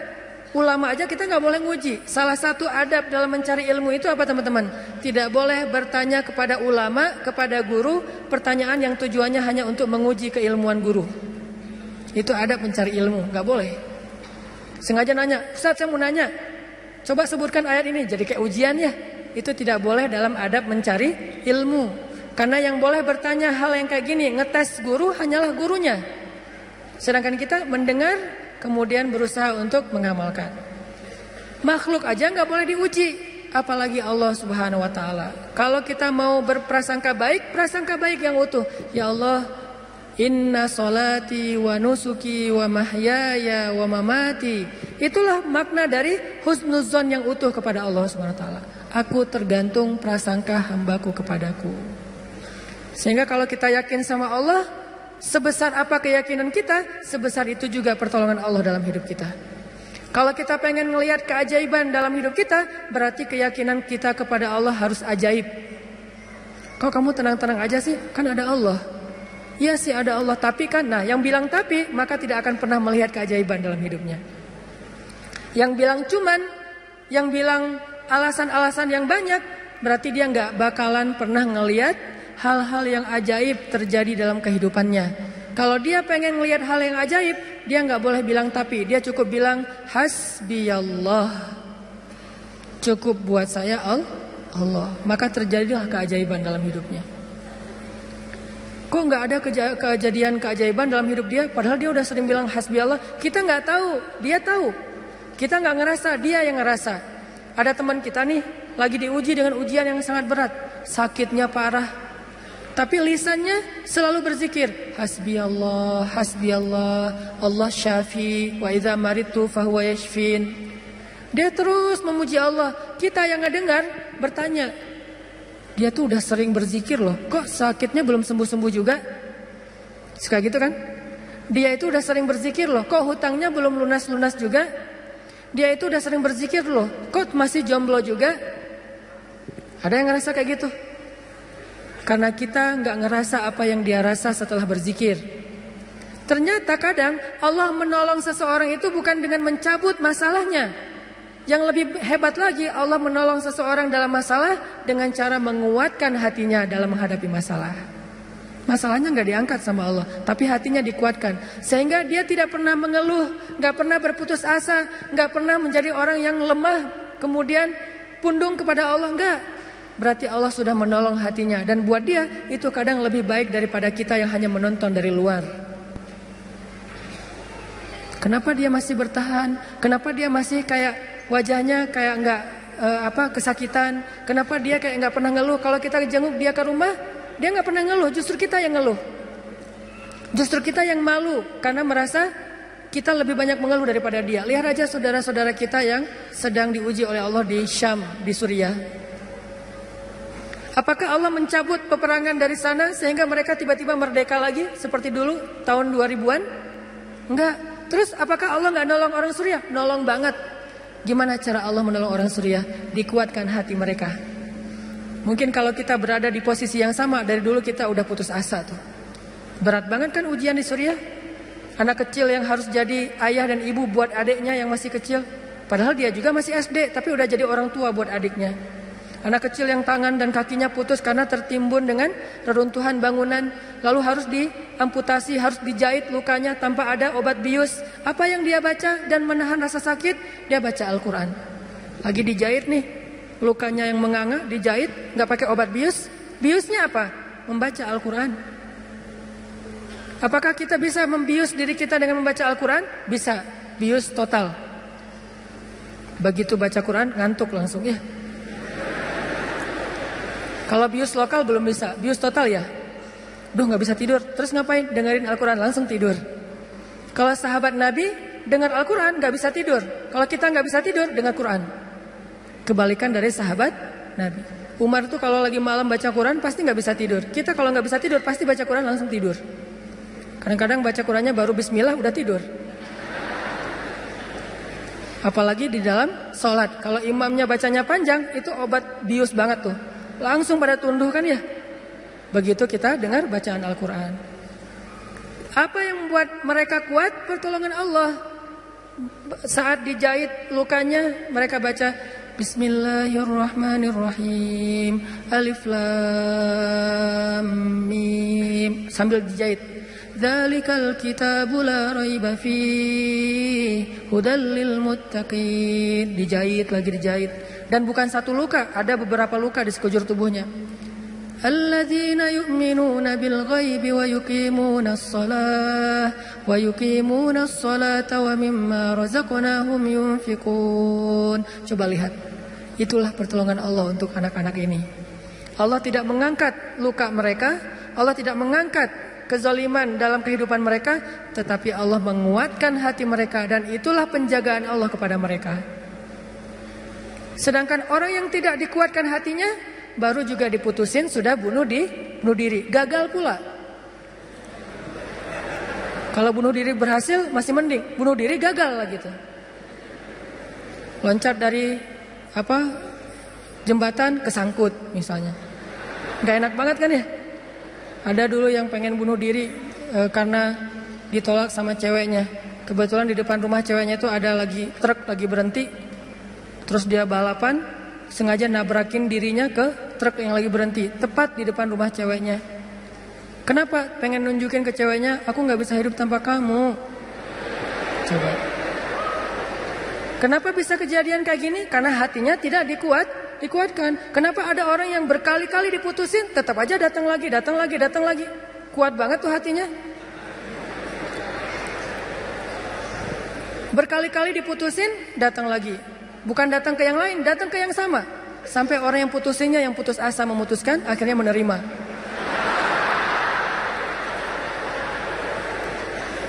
ulama aja kita nggak boleh muji. Salah satu adab dalam mencari ilmu itu apa teman-teman? Tidak boleh bertanya kepada ulama, kepada guru, pertanyaan yang tujuannya hanya untuk menguji keilmuan guru. Itu adab mencari ilmu, nggak boleh. Sengaja nanya, Ustaz saya mau nanya, coba sebutkan ayat ini, jadi kayak ujian ya. Itu tidak boleh dalam adab mencari ilmu. Karena yang boleh bertanya hal yang kayak gini, ngetes guru hanyalah gurunya. Sedangkan kita mendengar, kemudian berusaha untuk mengamalkan. Makhluk aja nggak boleh diuji, apalagi Allah Subhanahu Wa Taala. Kalau kita mau berprasangka baik, prasangka baik yang utuh. Ya Allah, inna solati wa nusuki wa mahyaya wa mamati. Itulah makna dari husnuzon yang utuh kepada Allah Subhanahu Wa Taala. Aku tergantung prasangka hambaku kepadaku. Sehingga kalau kita yakin sama Allah, sebesar apa keyakinan kita, sebesar itu juga pertolongan Allah dalam hidup kita. Kalau kita pengen melihat keajaiban dalam hidup kita, berarti keyakinan kita kepada Allah harus ajaib. Kok kamu tenang-tenang aja sih? Kan ada Allah. Iya sih ada Allah, tapi kan, nah yang bilang tapi, maka tidak akan pernah melihat keajaiban dalam hidupnya. Yang bilang cuman, yang bilang alasan-alasan yang banyak, berarti dia nggak bakalan pernah ngelihat hal-hal yang ajaib terjadi dalam kehidupannya. Kalau dia pengen ngelihat hal yang ajaib, dia nggak boleh bilang tapi, dia cukup bilang hasbiyallah. Cukup buat saya Allah. Maka terjadilah keajaiban dalam hidupnya. Kok nggak ada kejadian keajaiban dalam hidup dia? Padahal dia udah sering bilang hasbiyallah. Kita nggak tahu, dia tahu. Kita nggak ngerasa, dia yang ngerasa. Ada teman kita nih lagi diuji dengan ujian yang sangat berat, sakitnya parah. Tapi lisannya selalu berzikir, hasbiyallah, hasbiyallah, Allah syafi, wa idza maridtu fahuwa yashfin. Dia terus memuji Allah. Kita yang ngedengar bertanya, dia tuh udah sering berzikir loh, kok sakitnya belum sembuh-sembuh juga? Suka gitu kan? Dia itu udah sering berzikir loh, kok hutangnya belum lunas-lunas juga? Dia itu udah sering berzikir loh, kok masih jomblo juga? Ada yang ngerasa kayak gitu? Karena kita nggak ngerasa apa yang dia rasa setelah berzikir. Ternyata kadang Allah menolong seseorang itu bukan dengan mencabut masalahnya. Yang lebih hebat lagi, Allah menolong seseorang dalam masalah dengan cara menguatkan hatinya dalam menghadapi masalah. Masalahnya nggak diangkat sama Allah, tapi hatinya dikuatkan. Sehingga dia tidak pernah mengeluh, nggak pernah berputus asa, nggak pernah menjadi orang yang lemah, kemudian pundung kepada Allah, enggak. Berarti Allah sudah menolong hatinya. Dan buat dia, itu kadang lebih baik daripada kita yang hanya menonton dari luar. Kenapa dia masih bertahan? Kenapa dia masih kayak wajahnya kayak nggak kesakitan? Kenapa dia kayak nggak pernah ngeluh? Kalau kita jenguk dia ke rumah, dia nggak pernah ngeluh. Justru kita yang ngeluh. Justru kita yang malu karena merasa kita lebih banyak mengeluh daripada dia. Lihat aja saudara-saudara kita yang sedang diuji oleh Allah di Syam, di Suriah. Apakah Allah mencabut peperangan dari sana sehingga mereka tiba-tiba merdeka lagi seperti dulu tahun 2000-an? Enggak. Terus apakah Allah nggak nolong orang Suriah? Nolong banget. Gimana cara Allah menolong orang Suriah? Dikuatkan hati mereka. Mungkin kalau kita berada di posisi yang sama, dari dulu kita udah putus asa tuh. Berat banget kan ujian di Suriah? Anak kecil yang harus jadi ayah dan ibu buat adiknya yang masih kecil. Padahal dia juga masih SD, tapi udah jadi orang tua buat adiknya. Anak kecil yang tangan dan kakinya putus karena tertimbun dengan reruntuhan bangunan. Lalu harus diamputasi, harus dijahit lukanya tanpa ada obat bius. Apa yang dia baca dan menahan rasa sakit? Dia baca Al-Quran. Lagi dijahit nih, lukanya yang menganga, dijahit, gak pakai obat bius. Biusnya apa? Membaca Al-Quran. Apakah kita bisa membius diri kita dengan membaca Al-Quran? Bisa, bius total. Begitu baca Quran, ngantuk langsung ya. Kalau bius lokal belum bisa, bius total ya. Duh gak bisa tidur, terus ngapain? Dengerin Al-Quran, langsung tidur. Kalau sahabat Nabi dengar Al-Quran gak bisa tidur. Kalau kita gak bisa tidur, dengar Quran. Kebalikan dari sahabat Nabi. Umar tuh kalau lagi malam baca Quran pasti gak bisa tidur. Kita kalau gak bisa tidur pasti baca Quran langsung tidur. Kadang-kadang baca Qurannya baru bismillah udah tidur. Apalagi di dalam sholat. Kalau imamnya bacanya panjang, itu obat bius banget tuh. Langsung pada tunduh kan ya. Begitu kita dengar bacaan Al-Quran. Apa yang membuat mereka kuat? Pertolongan Allah. Saat dijahit lukanya, mereka baca Bismillahirrahmanirrahim, Alif Lam Mim, sambil dijahit. Dzalikal kitabu la raiba fihi hudal lil muttaqin. Dijahit lagi dijahit. Dan bukan satu luka, ada beberapa luka di sekujur tubuhnya. Alladzina yu'minuna bil ghaibi wa yuqimunas salata wa mimma razaqnahum yunfiqun. Coba lihat. Itulah pertolongan Allah untuk anak-anak ini. Allah tidak mengangkat luka mereka, Allah tidak mengangkat kezaliman dalam kehidupan mereka, tetapi Allah menguatkan hati mereka dan itulah penjagaan Allah kepada mereka. Sedangkan orang yang tidak dikuatkan hatinya, baru juga diputusin sudah bunuh diri, gagal pula. Kalau bunuh diri berhasil masih mending, bunuh diri gagal lah gitu. Loncat dari jembatan kesangkut misalnya, nggak enak banget kan ya? Ada dulu yang pengen bunuh diri karena ditolak sama ceweknya. Kebetulan di depan rumah ceweknya itu ada truk lagi berhenti. Terus dia balapan, sengaja nabrakin dirinya ke truk yang lagi berhenti, tepat di depan rumah ceweknya. Kenapa? Pengen nunjukin ke ceweknya, aku gak bisa hidup tanpa kamu. Coba. Kenapa bisa kejadian kayak gini? Karena hatinya tidak dikuatkan. Kenapa ada orang yang berkali-kali diputusin, tetap aja datang lagi. Kuat banget tuh hatinya. Berkali-kali diputusin, datang lagi. Bukan datang ke yang lain, datang ke yang sama. Sampai orang yang putusinnya, yang putus asa memutuskan, akhirnya menerima.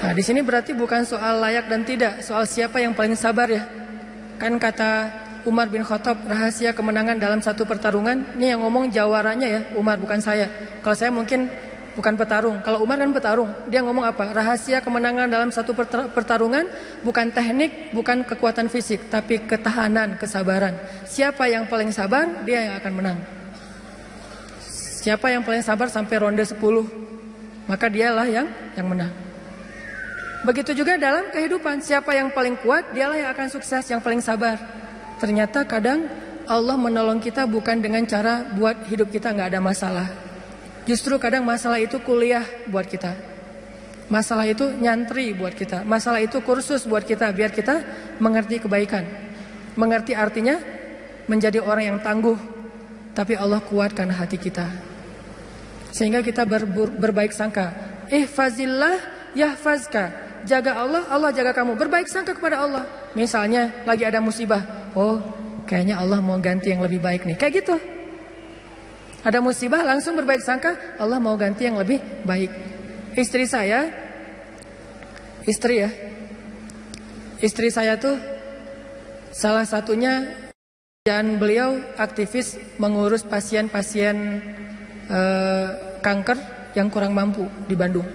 Nah, di sini berarti bukan soal layak dan tidak, soal siapa yang paling sabar ya. Kan kata Umar bin Khattab, rahasia kemenangan dalam satu pertarungan, ini yang ngomong jawaranya ya, Umar bukan saya. Kalau saya mungkin bukan petarung. Kalau Umar kan petarung. Dia ngomong apa? Rahasia kemenangan dalam satu pertarungan bukan teknik, bukan kekuatan fisik, tapi ketahanan, kesabaran. Siapa yang paling sabar, dia yang akan menang. Siapa yang paling sabar sampai ronde 10, maka dialah yang menang. Begitu juga dalam kehidupan, siapa yang paling kuat, dialah yang akan sukses, yang paling sabar. Ternyata kadang Allah menolong kita bukan dengan cara buat hidup kita nggak ada masalah. Justru kadang masalah itu kuliah buat kita. Masalah itu nyantri buat kita. Masalah itu kursus buat kita, biar kita mengerti kebaikan. Mengerti artinya menjadi orang yang tangguh, tapi Allah kuatkan hati kita. Sehingga kita berbaik sangka. Ihfazillah yahfazka. Jaga Allah, Allah jaga kamu. Berbaik sangka kepada Allah. Misalnya lagi ada musibah. Oh, kayaknya Allah mau ganti yang lebih baik nih. Kayak gitu. Ada musibah langsung berbaik sangka, Allah mau ganti yang lebih baik. Istri saya tuh salah satunya dan beliau aktivis mengurus pasien-pasien kanker yang kurang mampu di Bandung.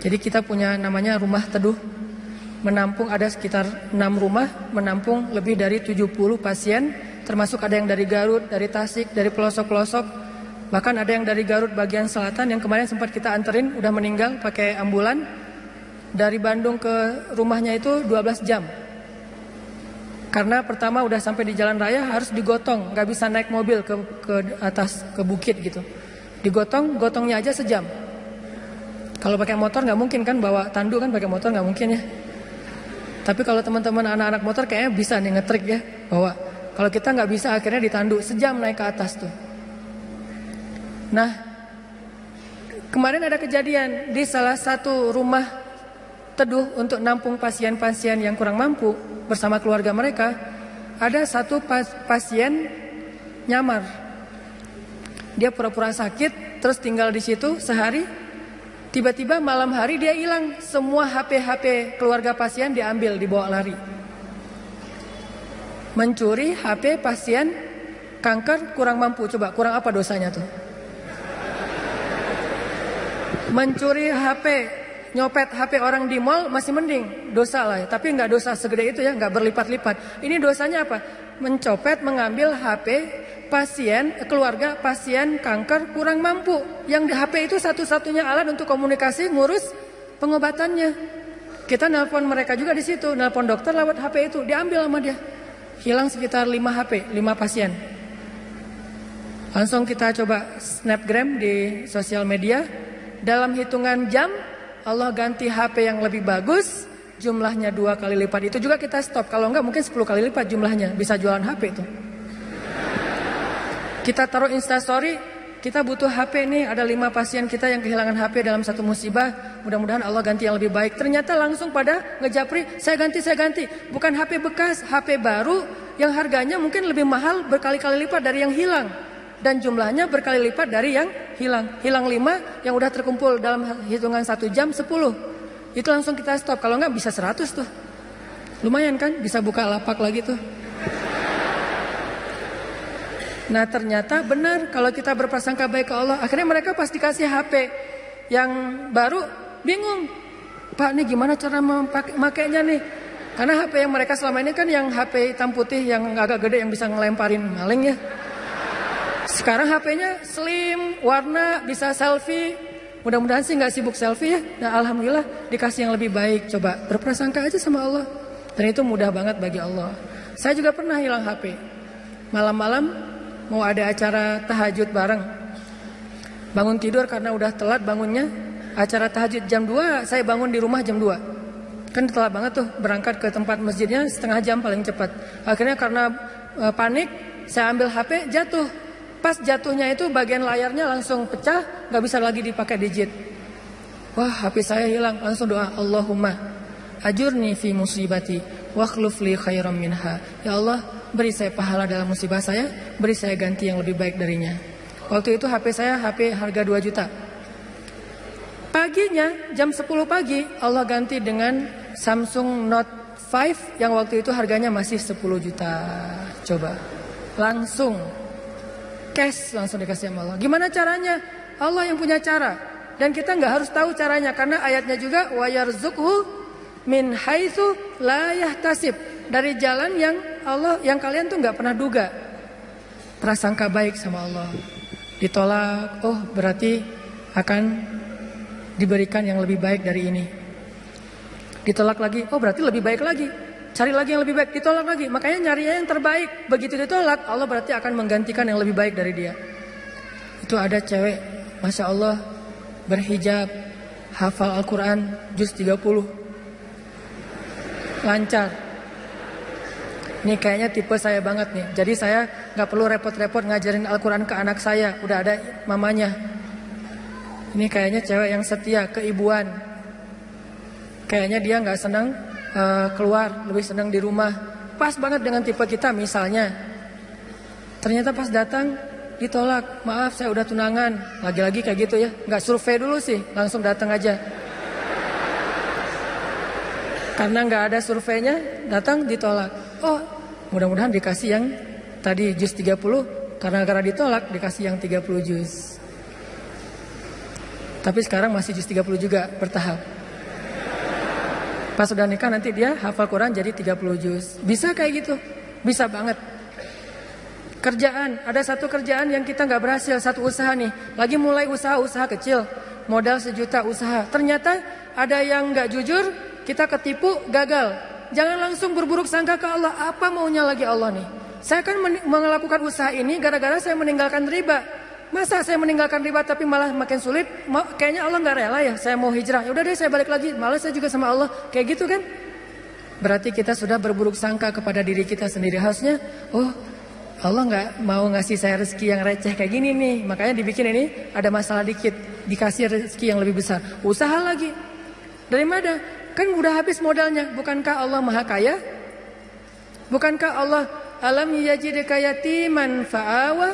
Jadi kita punya namanya rumah teduh, menampung ada sekitar 6 rumah, menampung lebih dari 70 pasien, termasuk ada yang dari Garut, dari Tasik, dari pelosok-pelosok, bahkan ada yang dari Garut bagian selatan yang kemarin sempat kita anterin, udah meninggal pakai ambulan. Dari Bandung ke rumahnya itu 12 jam. Karena pertama udah sampai di jalan raya harus digotong, nggak bisa naik mobil ke atas, ke bukit gitu. Gotongnya aja sejam. Kalau pakai motor nggak mungkin kan, bawa tandu kan, pakai motor nggak mungkin ya. Tapi kalau teman-teman anak-anak motor kayaknya bisa nih ngetrik ya, bawa. Kalau kita nggak bisa akhirnya ditandu, sejam naik ke atas tuh. Nah, kemarin ada kejadian di salah satu rumah teduh untuk nampung pasien-pasien yang kurang mampu bersama keluarga mereka. Ada satu pasien nyamar. Dia pura-pura sakit, terus tinggal di situ sehari. Tiba-tiba malam hari dia hilang. Semua HP keluarga pasien diambil, dibawa lari. Mencuri HP pasien kanker kurang mampu. Coba, kurang apa dosanya tuh? Mencuri HP, nyopet HP orang di mall masih mending, dosa lah ya. Tapi nggak dosa segede itu ya, nggak berlipat-lipat. Ini dosanya apa? Mencopet, mengambil HP keluarga pasien kanker kurang mampu. Yang di HP itu satu-satunya alat untuk komunikasi, ngurus pengobatannya. Kita nelpon mereka juga di situ, nelpon dokter lewat HP itu, diambil sama dia. Hilang sekitar 5 HP, 5 pasien. Langsung kita coba snapgram di sosial media. Dalam hitungan jam Allah ganti HP yang lebih bagus, jumlahnya 2 kali lipat. Itu juga kita stop. Kalau enggak mungkin 10 kali lipat jumlahnya. Bisa jualan HP itu. Kita taruh Instastory, kita butuh HP nih, ada 5 pasien kita yang kehilangan HP dalam satu musibah. Mudah-mudahan Allah ganti yang lebih baik. Ternyata langsung pada ngejapri, saya ganti. Bukan HP bekas, HP baru yang harganya mungkin lebih mahal berkali-kali lipat dari yang hilang. Dan jumlahnya berkali lipat dari yang hilang. Hilang 5, yang udah terkumpul dalam hitungan 1 jam 10. Itu langsung kita stop. Kalau enggak bisa 100 tuh. Lumayan kan, bisa buka lapak lagi tuh. Nah ternyata benar, kalau kita berprasangka baik ke Allah, akhirnya mereka pas dikasih HP yang baru bingung. Pak, ini gimana cara memakainya nih? Karena HP yang mereka selama ini kan yang HP hitam putih yang agak gede yang bisa ngelemparin maling ya. Sekarang HP-nya slim, warna, bisa selfie. Mudah-mudahan sih nggak sibuk selfie ya. Nah alhamdulillah dikasih yang lebih baik. Coba berprasangka aja sama Allah. Dan itu mudah banget bagi Allah. Saya juga pernah hilang HP. Malam-malam mau ada acara tahajud bareng. Bangun tidur karena udah telat bangunnya. Acara tahajud jam 2, saya bangun di rumah jam 2. Kan telat banget tuh, berangkat ke tempat masjidnya setengah jam paling cepat. Akhirnya karena panik, saya ambil HP, jatuh. Pas jatuhnya itu bagian layarnya langsung pecah, gak bisa lagi dipakai digit. Wah, HP saya hilang. Langsung doa, Allahumma ajurni fi musibati wa akhluf li khairam minha. Ya Allah, beri saya pahala dalam musibah saya, beri saya ganti yang lebih baik darinya. Waktu itu HP saya HP harga 2 juta. Paginya jam 10 pagi Allah ganti dengan Samsung Note 5 yang waktu itu harganya masih 10 juta. Coba langsung cash, langsung dikasih sama Allah. Gimana caranya? Allah yang punya cara. Dan kita nggak harus tahu caranya, karena ayatnya juga wa yarzuqhu min haitsu la yahtasib, dari jalan yang Allah, yang kalian tuh nggak pernah duga. Prasangka baik sama Allah. ditolak, oh berarti akan diberikan yang lebih baik dari ini. Ditolak lagi, oh berarti lebih baik lagi. Cari lagi yang lebih baik, ditolak lagi. Makanya nyarinya yang terbaik. Begitu ditolak, Allah berarti akan menggantikan yang lebih baik dari dia. Itu ada cewek, Masya Allah, berhijab, hafal Al-Quran, juz 30. Lancar. Ini kayaknya tipe saya banget nih. Jadi saya gak perlu repot-repot ngajarin Al-Quran ke anak saya. Udah ada mamanya. Ini kayaknya cewek yang setia, keibuan. Kayaknya dia gak senang keluar, lebih senang di rumah. Pas banget dengan tipe kita misalnya. Ternyata pas datang ditolak. Maaf saya udah tunangan. Lagi-lagi kayak gitu ya. Gak survei dulu sih, langsung datang aja. Karena gak ada surveinya, datang ditolak. Oh, mudah-mudahan dikasih yang tadi juz 30. Karena ditolak dikasih yang 30 juz. Tapi sekarang masih juz 30 juga, bertahap. Pas sudah nikah nanti dia hafal Quran jadi 30 juz. Bisa kayak gitu, bisa banget. Kerjaan, ada satu kerjaan yang kita gak berhasil, satu usaha nih. Lagi mulai usaha kecil, modal 1 juta usaha. Ternyata ada yang gak jujur, kita ketipu, gagal. Jangan langsung berburuk sangka ke Allah. Apa maunya lagi Allah nih? Saya kan melakukan usaha ini gara-gara saya meninggalkan riba. Masa saya meninggalkan riba tapi malah makin sulit? Kayaknya Allah gak rela ya. Saya mau hijrah. Ya udah deh saya balik lagi. Malah saya juga sama Allah. Kayak gitu kan? Berarti kita sudah berburuk sangka kepada diri kita sendiri. Harusnya, oh Allah gak mau ngasih saya rezeki yang receh kayak gini nih. Makanya dibikin ini ada masalah dikit. Dikasih rezeki yang lebih besar. Usaha lagi. Dari mana? Kan udah habis modalnya. Bukankah Allah maha kaya? Bukankah Allah alam yajidka yatiman fa'awa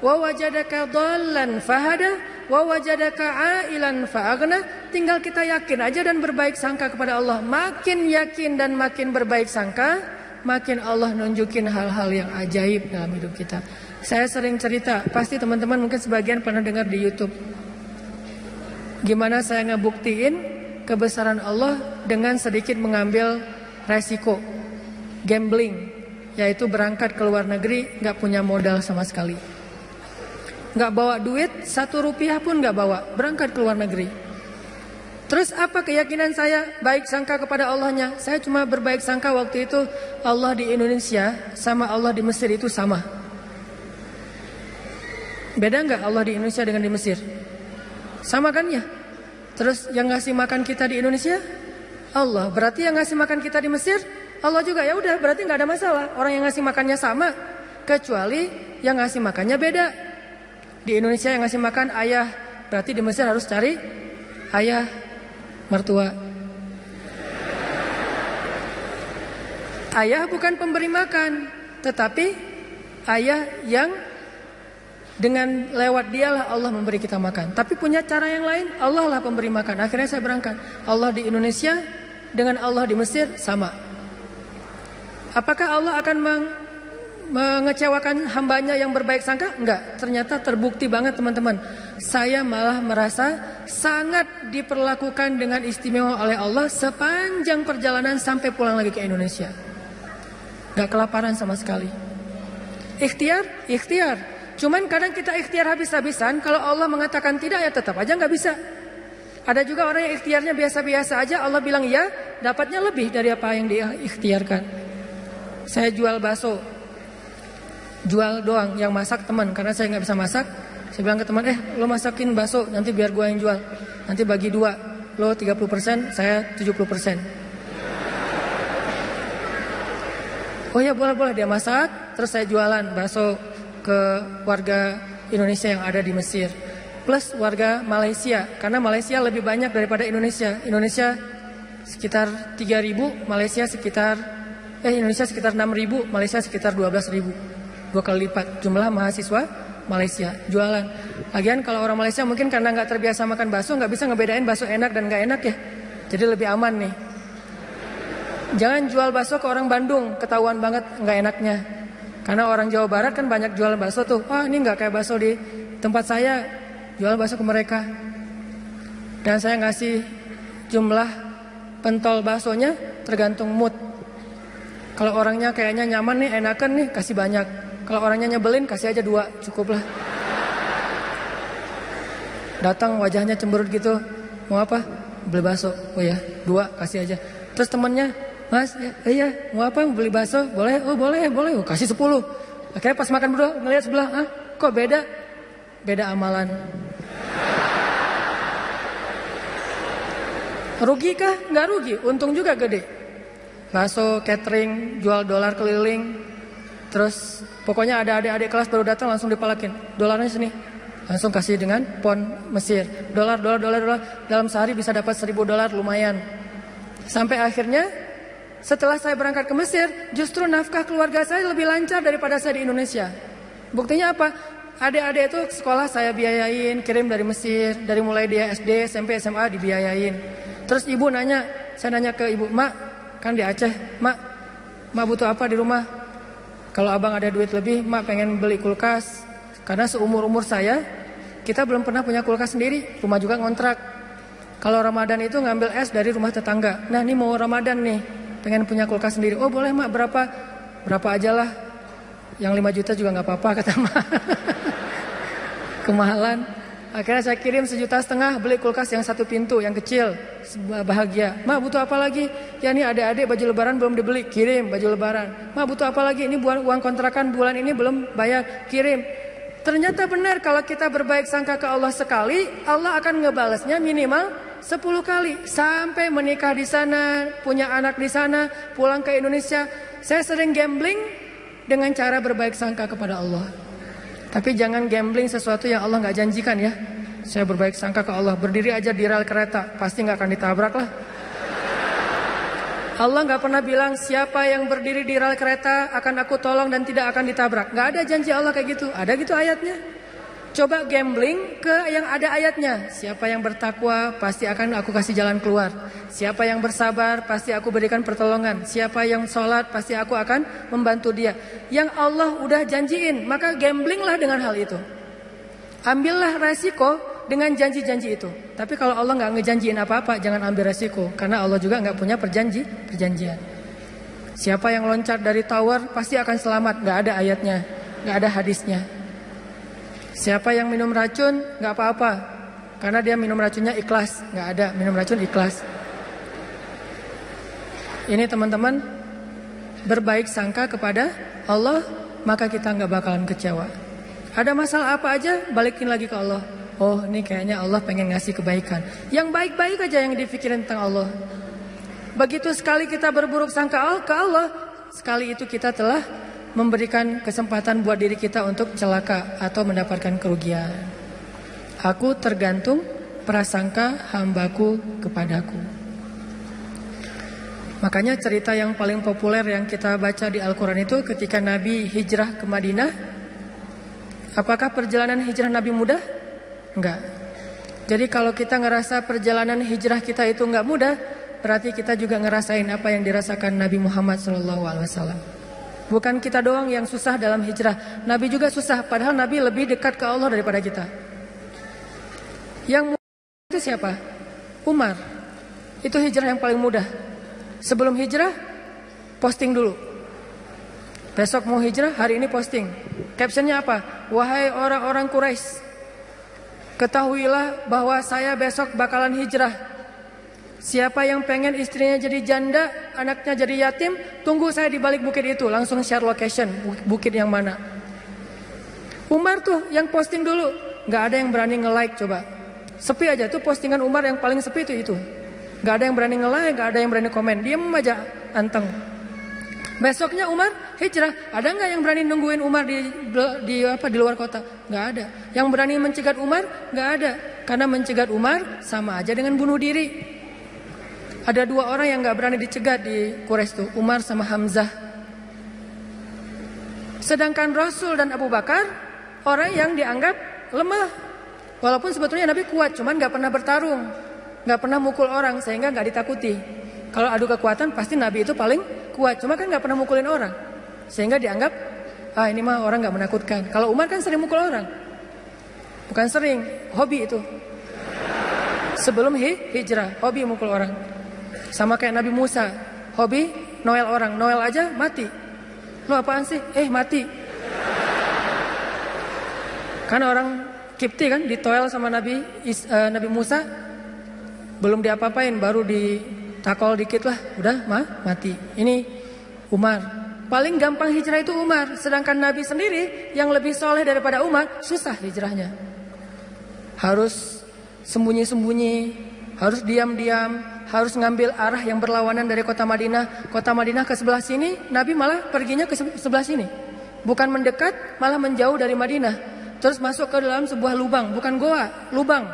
wa wajadaka dhallan fahada wa wajadaka ailan fa'aghna. Tinggal kita yakin aja dan berbaik sangka kepada Allah. Makin yakin dan makin berbaik sangka, makin Allah nunjukin hal-hal yang ajaib dalam hidup kita. Saya sering cerita, pasti teman-teman mungkin sebagian pernah dengar di YouTube. Gimana saya ngebuktiin kebesaran Allah dengan sedikit mengambil resiko gambling, yaitu berangkat ke luar negeri gak punya modal sama sekali, gak bawa duit 1 rupiah pun gak bawa, berangkat ke luar negeri. Terus apa keyakinan saya? Baik sangka kepada Allahnya. Saya cuma berbaik sangka waktu itu Allah di Indonesia sama Allah di Mesir itu sama. Beda gak Allah di Indonesia dengan di Mesir? Sama kan ya? Terus yang ngasih makan kita di Indonesia Allah, berarti yang ngasih makan kita di Mesir Allah juga. Ya udah, berarti nggak ada masalah. Orang yang ngasih makannya sama, kecuali yang ngasih makannya beda. Di Indonesia yang ngasih makan ayah, berarti di Mesir harus cari ayah mertua. Ayah bukan pemberi makan, tetapi ayah yang dengan lewat dialah Allah memberi kita makan. Tapi punya cara yang lain, Allah lah pemberi makan. Akhirnya saya berangkat. Allah di Indonesia dengan Allah di Mesir sama. Apakah Allah akan mengecewakan hambanya yang berbaik sangka? Enggak. Ternyata terbukti banget teman-teman. Saya malah merasa sangat diperlakukan dengan istimewa oleh Allah sepanjang perjalanan sampai pulang lagi ke Indonesia. Enggak kelaparan sama sekali. Ikhtiar. Cuman kadang kita ikhtiar habis-habisan. Kalau Allah mengatakan tidak, ya tetap aja nggak bisa. Ada juga orang yang ikhtiarnya biasa-biasa aja. Allah bilang ya, dapatnya lebih dari apa yang dia ikhtiarkan. Saya jual bakso, jual doang, yang masak teman. Karena saya nggak bisa masak, saya bilang ke teman, lo masakin bakso, nanti biar gue yang jual. Nanti bagi 2, lo 30%, saya 70%. Oh ya boleh, dia masak, terus saya jualan bakso ke warga Indonesia yang ada di Mesir plus warga Malaysia, karena Malaysia lebih banyak daripada Indonesia. Indonesia sekitar 3.000, Malaysia sekitar Indonesia sekitar 6.000, Malaysia sekitar 12.000, 2 kali lipat jumlah mahasiswa Malaysia. Jualan. Lagian kalau orang Malaysia mungkin karena nggak terbiasa makan bakso, nggak bisa ngebedain bakso enak dan nggak enak ya, jadi lebih aman nih. Jangan jual bakso ke orang Bandung, ketahuan banget nggak enaknya. Karena orang Jawa Barat kan banyak jual bakso tuh. Wah ini nggak kayak bakso di tempat saya, jual bakso ke mereka. Dan saya ngasih jumlah pentol baksonya tergantung mood. Kalau orangnya kayaknya nyaman nih, enakan nih, kasih banyak. Kalau orangnya nyebelin, kasih aja 2, cukup lah. Datang wajahnya cemberut gitu. Mau apa? Beli bakso. Oh ya, 2 kasih aja. Terus temennya, Mas, iya, mau apa? Beli bakso? Boleh? Oh boleh. Oh, kasih 10. Akhirnya pas makan berdua ngelihat sebelah, kok beda? Beda amalan. Rugi kah? Nggak rugi, untung juga gede. Bakso, catering, jual dolar keliling. Terus pokoknya ada adik-adik kelas baru datang langsung dipalakin. Dolarnya sini. Langsung kasih dengan pon Mesir. Dolar. Dalam sehari bisa dapat 1.000 dolar, lumayan. Sampai akhirnya setelah saya berangkat ke Mesir, justru nafkah keluarga saya lebih lancar daripada saya di Indonesia. Buktinya apa? Adik-adik itu sekolah saya biayain, kirim dari Mesir. Dari mulai dia SD, SMP, SMA dibiayain. Terus ibu nanya, saya nanya ke ibu, Mak, kan di Aceh, Mak butuh apa di rumah? Kalau abang ada duit lebih, Mak pengen beli kulkas. Karena seumur-umur saya, kita belum pernah punya kulkas sendiri, rumah juga ngontrak. Kalau Ramadan itu ngambil es dari rumah tetangga. Nah ini mau Ramadan nih, pengen punya kulkas sendiri. Oh boleh Mak, berapa aja lah. Yang 5 juta juga gak apa-apa kata Mak. Kemahalan. Akhirnya saya kirim 1,5 juta beli kulkas yang 1 pintu, yang kecil. Bahagia. Mak butuh apa lagi? Ya nih adik-adik baju lebaran belum dibeli, kirim baju lebaran. Mak butuh apa lagi? Ini uang kontrakan bulan ini belum bayar, kirim. Ternyata benar kalau kita berbaik sangka ke Allah sekali, Allah akan ngebalasnya minimal 10 kali. Sampai menikah di sana, punya anak di sana, pulang ke Indonesia. Saya sering gambling dengan cara berbaik sangka kepada Allah. Tapi jangan gambling sesuatu yang Allah gak janjikan ya. Saya berbaik sangka ke Allah, berdiri aja di rel kereta, pasti gak akan ditabrak lah. Allah gak pernah bilang siapa yang berdiri di rel kereta akan aku tolong dan tidak akan ditabrak. Gak ada janji Allah kayak gitu. Ada gitu ayatnya. Coba gambling ke yang ada ayatnya. Siapa yang bertakwa pasti akan aku kasih jalan keluar. Siapa yang bersabar pasti aku berikan pertolongan. Siapa yang sholat pasti aku akan membantu dia. Yang Allah udah janjiin, maka gamblinglah dengan hal itu. Ambillah resiko dengan janji-janji itu. Tapi kalau Allah gak ngejanjiin apa-apa, jangan ambil resiko. Karena Allah juga gak punya perjanjian. Siapa yang loncat dari tower pasti akan selamat. Gak ada ayatnya, gak ada hadisnya. Siapa yang minum racun gak apa-apa, karena dia minum racunnya ikhlas. Gak ada minum racun ikhlas. Ini teman-teman, berbaik sangka kepada Allah, maka kita gak bakalan kecewa. Ada masalah apa aja, balikin lagi ke Allah. Oh ini kayaknya Allah pengen ngasih kebaikan. Yang baik-baik aja yang dipikirin tentang Allah. Begitu sekali kita berburuk sangka ke Allah, sekali itu kita telah memberikan kesempatan buat diri kita untuk celaka atau mendapatkan kerugian. Aku tergantung prasangka hambaku kepadaku. Makanya cerita yang paling populer yang kita baca di Al-Quran itu ketika Nabi hijrah ke Madinah. Apakah perjalanan hijrah Nabi mudah? Enggak. Jadi kalau kita ngerasa perjalanan hijrah kita itu enggak mudah, berarti kita juga ngerasain apa yang dirasakan Nabi Muhammad SAW. Bukan kita doang yang susah dalam hijrah. Nabi juga susah, padahal Nabi lebih dekat ke Allah daripada kita. Yang mudah itu siapa? Umar. Itu hijrah yang paling mudah. Sebelum hijrah, posting dulu. Besok mau hijrah, hari ini posting. Captionnya apa? Wahai orang-orang Quraisy, ketahuilah bahwa saya besok bakalan hijrah. Siapa yang pengen istrinya jadi janda, anaknya jadi yatim, tunggu saya di balik bukit itu. Langsung share location, bukit yang mana. Umar tuh yang posting dulu. Gak ada yang berani nge-like coba. Sepi aja tuh postingan Umar yang paling sepi itu. Gak ada yang berani nge-like, gak ada yang berani komen. Diem aja, anteng. Besoknya Umar hijrah. Ada gak yang berani nungguin Umar di luar kota? Gak ada. Yang berani mencegat Umar? Gak ada. Karena mencegat Umar sama aja dengan bunuh diri. Ada 2 orang yang gak berani dicegat di Quraisy tuh, Umar sama Hamzah. Sedangkan Rasul dan Abu Bakar orang yang dianggap lemah. Walaupun sebetulnya Nabi kuat, cuman gak pernah bertarung, gak pernah mukul orang sehingga gak ditakuti. Kalau adu kekuatan pasti Nabi itu paling kuat, cuma kan gak pernah mukulin orang, sehingga dianggap ini mah orang gak menakutkan. Kalau Umar kan sering mukul orang. Bukan sering, hobi itu. Sebelum hijrah, hobi mukul orang. Sama kayak Nabi Musa, hobi Noel orang, Noel aja mati. Lu apaan sih? Mati. Kan orang Kipti kan ditoel sama Nabi Musa, belum diapa-apain, baru ditakol dikit lah, udah mati. Ini Umar. Paling gampang hijrah itu Umar, sedangkan Nabi sendiri yang lebih soleh daripada Umar susah hijrahnya. Harus sembunyi-sembunyi, harus diam-diam, harus ngambil arah yang berlawanan dari kota Madinah. Kota Madinah ke sebelah sini, Nabi malah perginya ke sebelah sini. Bukan mendekat, malah menjauh dari Madinah. Terus masuk ke dalam sebuah lubang, bukan goa, lubang.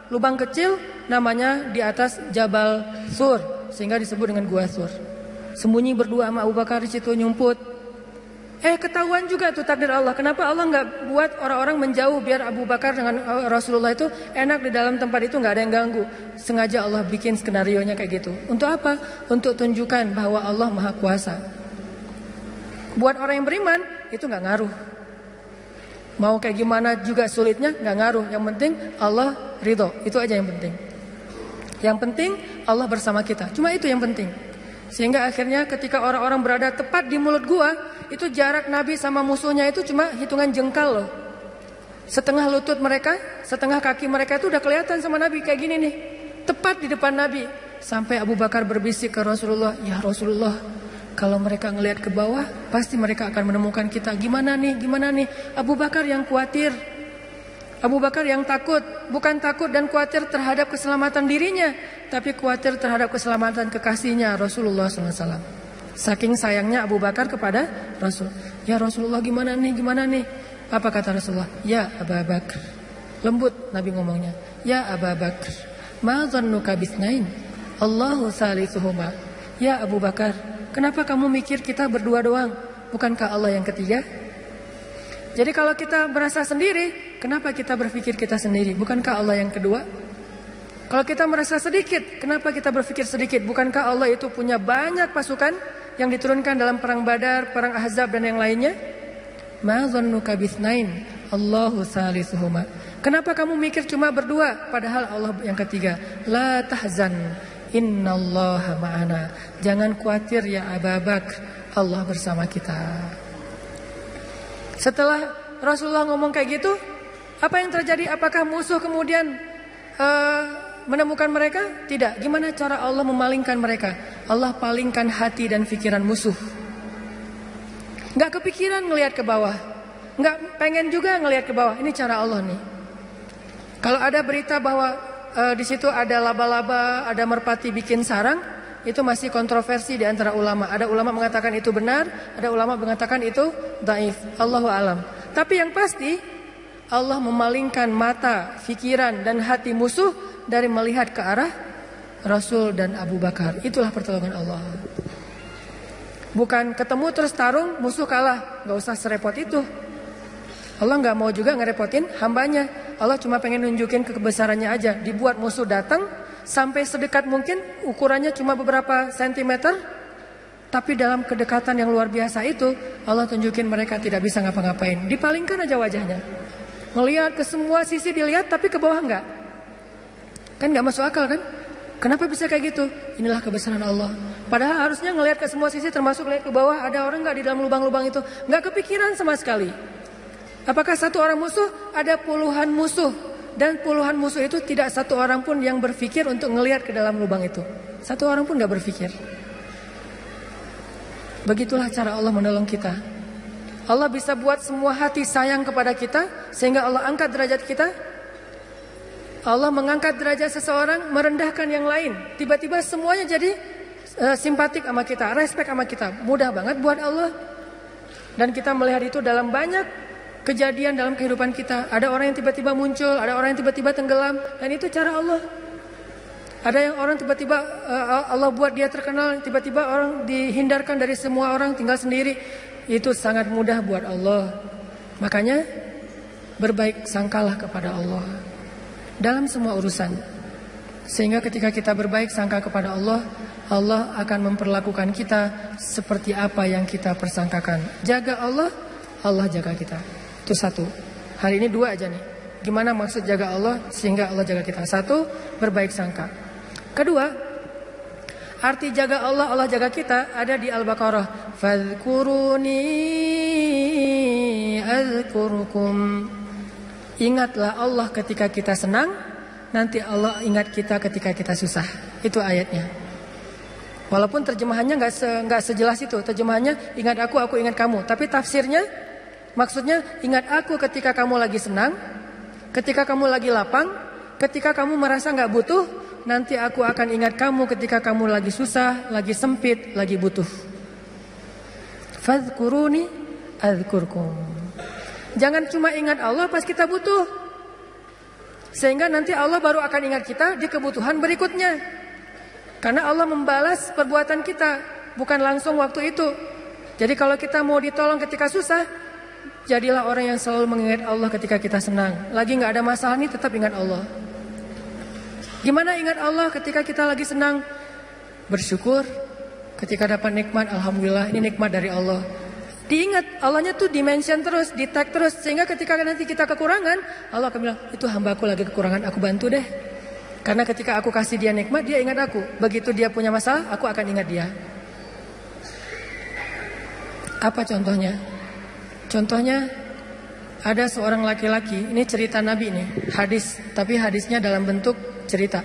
Lubang kecil namanya di atas Jabal Sur, sehingga disebut dengan Gua Sur. Sembunyi berdua sama Abu Bakar di situ nyumput. Ketahuan juga tuh takdir Allah. Kenapa Allah nggak buat orang-orang menjauh biar Abu Bakar dengan Rasulullah itu enak di dalam tempat itu, nggak ada yang ganggu. Sengaja Allah bikin skenarionya kayak gitu. Untuk apa? Untuk tunjukkan bahwa Allah Maha Kuasa. Buat orang yang beriman itu nggak ngaruh. Mau kayak gimana juga sulitnya nggak ngaruh. Yang penting Allah ridho. Itu aja yang penting. Yang penting Allah bersama kita. Cuma itu yang penting. Sehingga akhirnya ketika orang-orang berada tepat di mulut gua, itu jarak Nabi sama musuhnya itu cuma hitungan jengkal loh. Setengah lutut mereka, setengah kaki mereka itu udah kelihatan sama Nabi kayak gini nih. Tepat di depan Nabi. Sampai Abu Bakar berbisik ke Rasulullah, "Ya Rasulullah, kalau mereka ngelihat ke bawah, pasti mereka akan menemukan kita. Gimana nih? Gimana nih?" Abu Bakar yang khawatir. Abu Bakar yang takut, bukan takut dan khawatir terhadap keselamatan dirinya, tapi khawatir terhadap keselamatan kekasihnya Rasulullah SAW. Saking sayangnya Abu Bakar kepada Rasul. "Ya Rasulullah, gimana nih? Gimana nih?" Apa kata Rasulullah? "Ya Abu Bakar." Lembut Nabi ngomongnya. "Ya Abu Bakar, ma zannuka bisnain? Allahu salisuhuma." Ya Abu Bakar, kenapa kamu mikir kita berdua doang? Bukankah Allah yang ketiga? Jadi kalau kita merasa sendiri, kenapa kita berpikir kita sendiri? Bukankah Allah yang kedua? Kalau kita merasa sedikit, kenapa kita berpikir sedikit? Bukankah Allah itu punya banyak pasukan yang diturunkan dalam perang Badar, perang Ahzab dan yang lainnya? Ma zannuka bisnain, Allahu salisuhuma. Kenapa kamu mikir cuma berdua padahal Allah yang ketiga? La tahzan, innallaha ma'ana. Jangan khawatir ya Abu Bakar, Allah bersama kita. Setelah Rasulullah ngomong kayak gitu, apa yang terjadi? Apakah musuh kemudian menemukan mereka? Tidak. Gimana cara Allah memalingkan mereka? Allah palingkan hati dan pikiran musuh. Nggak kepikiran ngelihat ke bawah, nggak pengen juga ngelihat ke bawah. Ini cara Allah nih. Kalau ada berita bahwa di situ ada laba-laba, ada merpati bikin sarang, itu masih kontroversi di antara ulama. Ada ulama mengatakan itu benar, ada ulama mengatakan itu dhaif. Allahu alam. Tapi yang pasti Allah memalingkan mata, pikiran dan hati musuh dari melihat ke arah Rasul dan Abu Bakar. Itulah pertolongan Allah. Bukan ketemu terus tarung, musuh kalah. Gak usah serepot itu. Allah gak mau juga ngerepotin hambanya. Allah cuma pengen nunjukin kebesarannya aja. Dibuat musuh datang sampai sedekat mungkin, ukurannya cuma beberapa sentimeter, tapi dalam kedekatan yang luar biasa itu Allah tunjukin mereka tidak bisa ngapa-ngapain. Dipalingkan aja wajahnya, ngelihat ke semua sisi dilihat, tapi ke bawah enggak. Kan gak masuk akal kan? Kenapa bisa kayak gitu? Inilah kebesaran Allah. Padahal harusnya ngelihat ke semua sisi, termasuk lihat ke bawah, ada orang gak di dalam lubang-lubang itu. Gak kepikiran sama sekali. Apakah satu orang musuh? Ada puluhan musuh. Dan puluhan musuh itu tidak satu orang pun yang berpikir untuk ngelihat ke dalam lubang itu. Satu orang pun gak berpikir. Begitulah cara Allah menolong kita. Allah bisa buat semua hati sayang kepada kita, sehingga Allah angkat derajat kita. Allah mengangkat derajat seseorang, merendahkan yang lain. Tiba-tiba semuanya jadi simpatik sama kita, respect sama kita. Mudah banget buat Allah. Dan kita melihat itu dalam banyak kejadian dalam kehidupan kita. Ada orang yang tiba-tiba muncul, ada orang yang tiba-tiba tenggelam, dan itu cara Allah. Ada yang orang tiba-tiba Allah buat dia terkenal, tiba-tiba orang dihindarkan dari semua orang, tinggal sendiri. Itu sangat mudah buat Allah. Makanya berbaik sangkalah kepada Allah dalam semua urusan. Sehingga ketika kita berbaik sangka kepada Allah, Allah akan memperlakukan kita seperti apa yang kita persangkakan. Jaga Allah, Allah jaga kita. Itu satu. Hari ini dua aja nih. Gimana maksud jaga Allah sehingga Allah jaga kita? Satu, berbaik sangka. Kedua, arti jaga Allah, Allah jaga kita ada di Al-Baqarah. Fadhkuruni azkurkum. Ingatlah Allah ketika kita senang, nanti Allah ingat kita ketika kita susah. Itu ayatnya. Walaupun terjemahannya nggak sejelas itu. Terjemahannya ingat aku ingat kamu. Tapi tafsirnya maksudnya ingat aku ketika kamu lagi senang, ketika kamu lagi lapang, ketika kamu merasa nggak butuh, nanti aku akan ingat kamu ketika kamu lagi susah, lagi sempit, lagi butuh. Fadhkuruni adzkurkum. Jangan cuma ingat Allah pas kita butuh. Sehingga nanti Allah baru akan ingat kita di kebutuhan berikutnya. Karena Allah membalas perbuatan kita, bukan langsung waktu itu. Jadi kalau kita mau ditolong ketika susah, jadilah orang yang selalu mengingat Allah ketika kita senang. Lagi gak ada masalah nih, tetap ingat Allah. Gimana ingat Allah ketika kita lagi senang? Bersyukur. Ketika dapat nikmat, alhamdulillah, ini nikmat dari Allah. Diingat, Allahnya tuh dimention terus, di tag terus. Sehingga ketika nanti kita kekurangan, Allah akan bilang, itu hambaku lagi kekurangan, aku bantu deh. Karena ketika aku kasih dia nikmat, dia ingat aku. Begitu dia punya masalah, aku akan ingat dia. Apa contohnya? Contohnya, ada seorang laki-laki, ini cerita Nabi nih, hadis. Tapi hadisnya dalam bentuk cerita.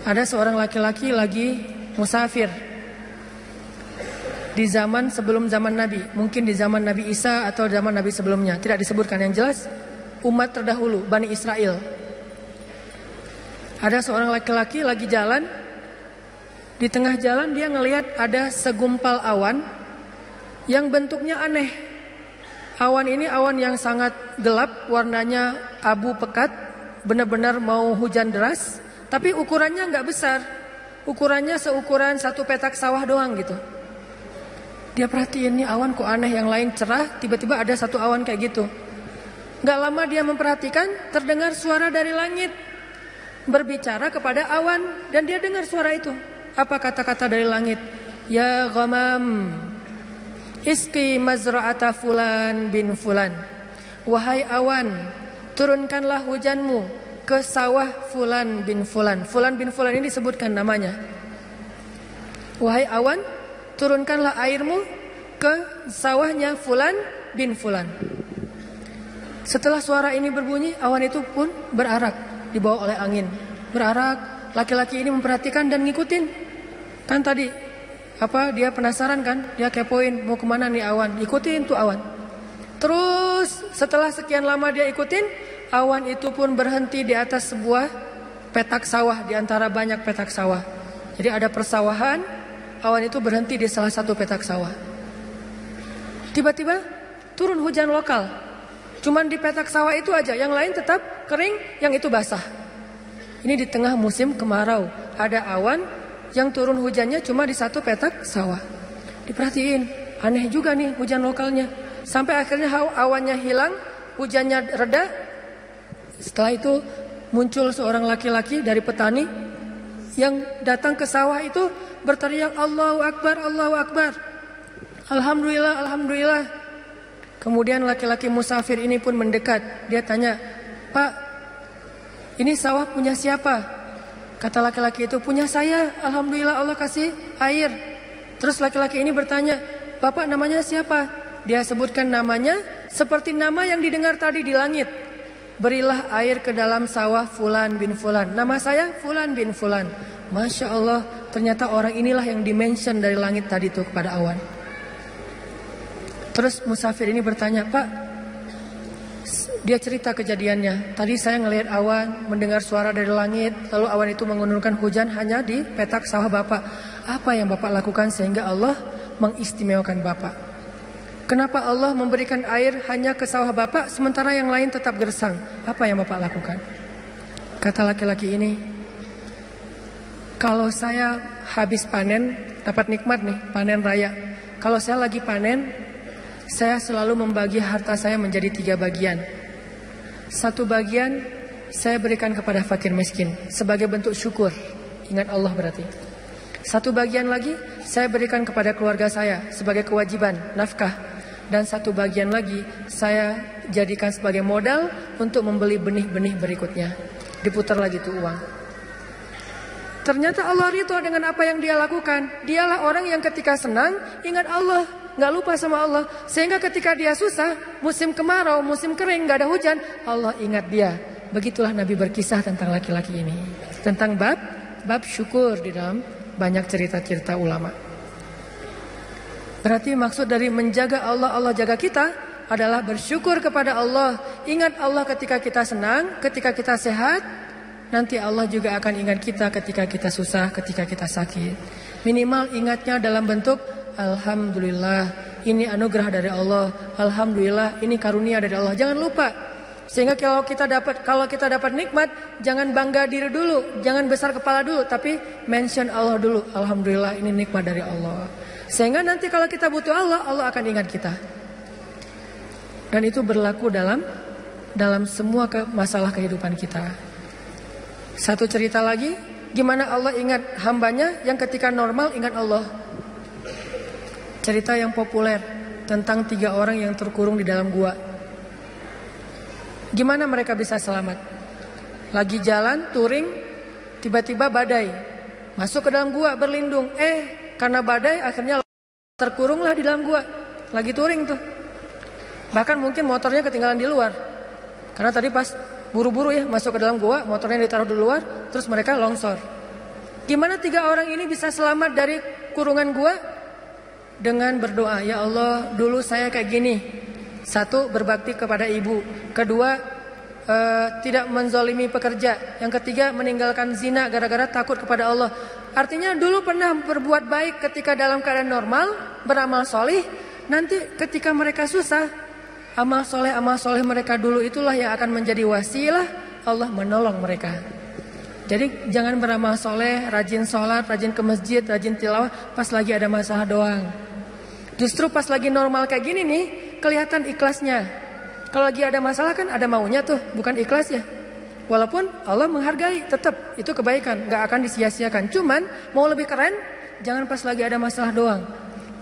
Ada seorang laki-laki lagi musafir di zaman sebelum zaman Nabi, mungkin di zaman Nabi Isa atau zaman Nabi sebelumnya, tidak disebutkan. Yang jelas umat terdahulu, Bani Israel. Ada seorang laki-laki lagi jalan, di tengah jalan dia ngelihat ada segumpal awan yang bentuknya aneh. Awan ini awan yang sangat gelap, warnanya abu pekat, benar-benar mau hujan deras, tapi ukurannya nggak besar, ukurannya seukuran satu petak sawah doang gitu. Dia perhatiin nih awan kok aneh, yang lain cerah, tiba-tiba ada satu awan kayak gitu. Gak lama dia memperhatikan, terdengar suara dari langit berbicara kepada awan, dan dia dengar suara itu. Apa kata-kata dari langit? Ya ghamam, iski mazra'ata fulan bin fulan. Wahai awan, turunkanlah hujanmu ke sawah fulan bin fulan. Fulan bin fulan ini disebutkan namanya. Wahai awan, turunkanlah airmu ke sawahnya fulan bin fulan. Setelah suara ini berbunyi, awan itu pun berarak, dibawa oleh angin. Berarak, laki-laki ini memperhatikan dan ngikutin. Kan tadi dia penasaran kan, dia kepoin mau kemana nih awan, ikutin tuh awan. Terus setelah sekian lama dia ikutin, awan itu pun berhenti di atas sebuah petak sawah, di antara banyak petak sawah. Jadi ada persawahan, awan itu berhenti di salah satu petak sawah. Tiba-tiba turun hujan lokal. Cuman di petak sawah itu aja, yang lain tetap kering, yang itu basah. Ini di tengah musim kemarau, ada awan yang turun hujannya cuma di satu petak sawah. Diperhatiin, aneh juga nih hujan lokalnya. Sampai akhirnya awannya hilang, hujannya reda. Setelah itu muncul seorang laki-laki dari petani yang datang ke sawah itu berteriak, Allahu Akbar, Allahu Akbar, Alhamdulillah, Alhamdulillah. Kemudian laki-laki musafir ini pun mendekat. Dia tanya, Pak, ini sawah punya siapa? Kata laki-laki itu, punya saya, Alhamdulillah Allah kasih air. Terus laki-laki ini bertanya, Bapak namanya siapa? Dia sebutkan namanya seperti nama yang didengar tadi di langit. Berilah air ke dalam sawah Fulan bin Fulan. Nama saya Fulan bin Fulan. Masya Allah, ternyata orang inilah yang dimention dari langit tadi itu kepada awan. Terus musafir ini bertanya, Pak, dia cerita kejadiannya. Tadi saya ngelihat awan, mendengar suara dari langit, lalu awan itu menurunkan hujan hanya di petak sawah Bapak. Apa yang Bapak lakukan sehingga Allah mengistimewakan Bapak? Kenapa Allah memberikan air hanya ke sawah Bapak, sementara yang lain tetap gersang? Apa yang Bapak lakukan? Kata laki-laki ini, kalau saya habis panen, dapat nikmat nih, panen raya. Kalau saya lagi panen, saya selalu membagi harta saya menjadi 3 bagian. 1 bagian saya berikan kepada fakir miskin sebagai bentuk syukur. Ingat Allah berarti. 1 bagian lagi saya berikan kepada keluarga saya sebagai kewajiban, nafkah. Dan 1 bagian lagi saya jadikan sebagai modal untuk membeli benih-benih berikutnya. Diputar lagi tuh uang. Ternyata Allah ridho dengan apa yang dia lakukan. Dialah orang yang ketika senang ingat Allah. nggak lupa sama Allah. Sehingga ketika dia susah, musim kemarau, musim kering, nggak ada hujan, Allah ingat dia. Begitulah Nabi berkisah tentang laki-laki ini. Tentang bab syukur di dalam banyak cerita-cerita ulama. Berarti maksud dari menjaga Allah, Allah jaga kita adalah bersyukur kepada Allah. Ingat Allah ketika kita senang, ketika kita sehat. Nanti Allah juga akan ingat kita ketika kita susah, ketika kita sakit. Minimal ingatnya dalam bentuk Alhamdulillah, ini anugerah dari Allah. Alhamdulillah, ini karunia dari Allah. Jangan lupa. Sehingga kalau kita dapat nikmat, jangan bangga diri dulu, jangan besar kepala dulu, tapi mention Allah dulu. Alhamdulillah, ini nikmat dari Allah. Sehingga nanti kalau kita butuh Allah, Allah akan ingat kita. Dan itu berlaku dalam semua masalah kehidupan kita. Satu cerita lagi, gimana Allah ingat hambanya yang ketika normal ingat Allah. Cerita yang populer tentang 3 orang yang terkurung di dalam gua. Gimana mereka bisa selamat? Lagi jalan, touring, tiba-tiba badai. Masuk ke dalam gua berlindung. Karena badai akhirnya terkurunglah di dalam gua. Lagi touring tuh. Bahkan mungkin motornya ketinggalan di luar. Karena tadi pas buru-buru ya masuk ke dalam gua, motornya ditaruh di luar, terus mereka longsor. Gimana 3 orang ini bisa selamat dari kurungan gua? Dengan berdoa, ya Allah, dulu saya kayak gini. 1, berbakti kepada ibu. 2, tidak menzalimi pekerja. Yang 3, meninggalkan zina gara-gara takut kepada Allah. Artinya dulu pernah berbuat baik ketika dalam keadaan normal, beramal solih. Nanti ketika mereka susah, amal soleh mereka dulu itulah yang akan menjadi wasilah Allah menolong mereka. Jadi jangan beramal soleh, rajin sholat, rajin ke masjid, rajin tilawah pas lagi ada masalah doang. Justru pas lagi normal kayak gini nih, kelihatan ikhlasnya. Kalau lagi ada masalah kan ada maunya tuh, bukan ikhlas ya. Walaupun Allah menghargai, tetap itu kebaikan, gak akan disia-siakan. Cuman mau lebih keren, jangan pas lagi ada masalah doang.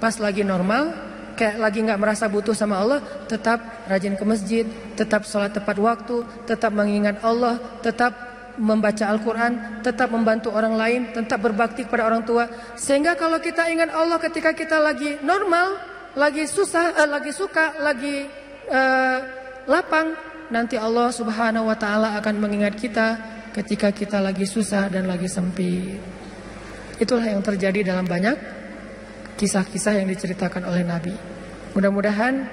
Pas lagi normal, kayak lagi gak merasa butuh sama Allah, tetap rajin ke masjid, tetap sholat tepat waktu, tetap mengingat Allah, tetap membaca Al-Quran, tetap membantu orang lain, tetap berbakti kepada orang tua. Sehingga kalau kita ingat Allah ketika kita lagi normal, lagi susah, lagi suka, lagi lapang, nanti Allah Subhanahu wa Ta'ala akan mengingat kita ketika kita lagi susah dan lagi sempit. Itulah yang terjadi dalam banyak kisah-kisah yang diceritakan oleh Nabi. Mudah-mudahan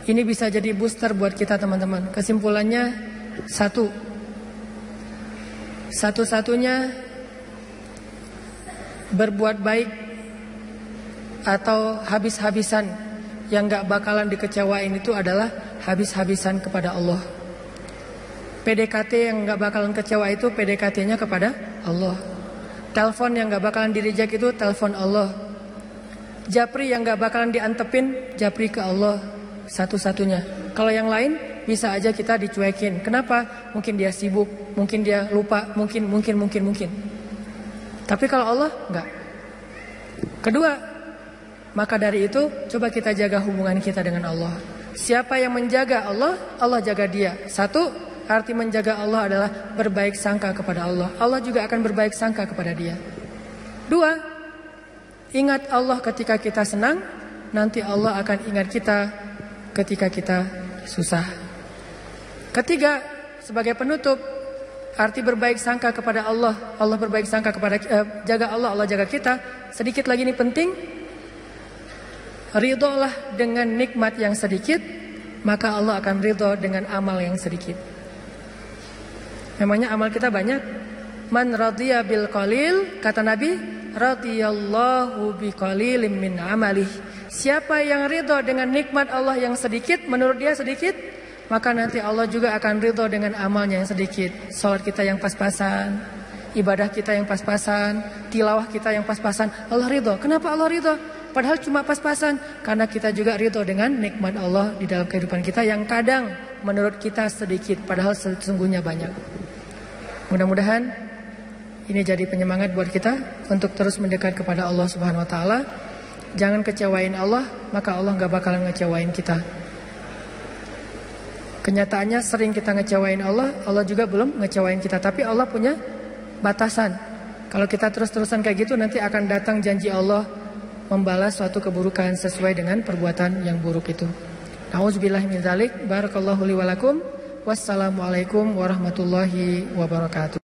ini bisa jadi booster buat kita teman-teman. Kesimpulannya satu-satunya berbuat baik atau habis-habisan yang gak bakalan dikecewain itu adalah habis-habisan kepada Allah. PDKT yang gak bakalan kecewa itu PDKT-nya kepada Allah. Telepon yang gak bakalan di-reject itu telepon Allah. Japri yang gak bakalan diantepin, japri ke Allah. Satu-satunya. Kalau yang lain bisa aja kita dicuekin. Kenapa? Mungkin dia sibuk, mungkin dia lupa, mungkin. Tapi kalau Allah enggak. Kedua, maka dari itu coba kita jaga hubungan kita dengan Allah. Siapa yang menjaga Allah, Allah jaga dia. 1, arti menjaga Allah adalah berbaik sangka kepada Allah. Allah juga akan berbaik sangka kepada dia. 2, ingat Allah ketika kita senang, nanti Allah akan ingat kita ketika kita susah. 3, sebagai penutup, arti berbaik sangka kepada Allah. Allah berbaik sangka kepada jaga Allah, Allah jaga kita. Sedikit lagi ini penting. Ridholah dengan nikmat yang sedikit, maka Allah akan ridho dengan amal yang sedikit. Memangnya amal kita banyak. Man radhiya bil qalil, kata Nabi, radhiyallahu bi qalilin min amalih. Siapa yang ridho dengan nikmat Allah yang sedikit, menurut dia sedikit, maka nanti Allah juga akan ridho dengan amalnya yang sedikit. Salat kita yang pas-pasan, ibadah kita yang pas-pasan, tilawah kita yang pas-pasan, Allah ridho. Kenapa Allah ridho? Padahal cuma pas-pasan, karena kita juga ridho dengan nikmat Allah di dalam kehidupan kita yang kadang menurut kita sedikit, padahal sesungguhnya banyak. Mudah-mudahan ini jadi penyemangat buat kita untuk terus mendekat kepada Allah Subhanahu Wa Taala. Jangan kecewain Allah, maka Allah gak bakalan ngecewain kita. Kenyataannya sering kita ngecewain Allah, Allah juga belum ngecewain kita. Tapi Allah punya batasan. Kalau kita terus-terusan kayak gitu, nanti akan datang janji Allah membalas suatu keburukan sesuai dengan perbuatan yang buruk itu. Nauzubillahi min dzalik. Barakallahu li wa lakum. Wassalamualaikum warahmatullahi wabarakatuh.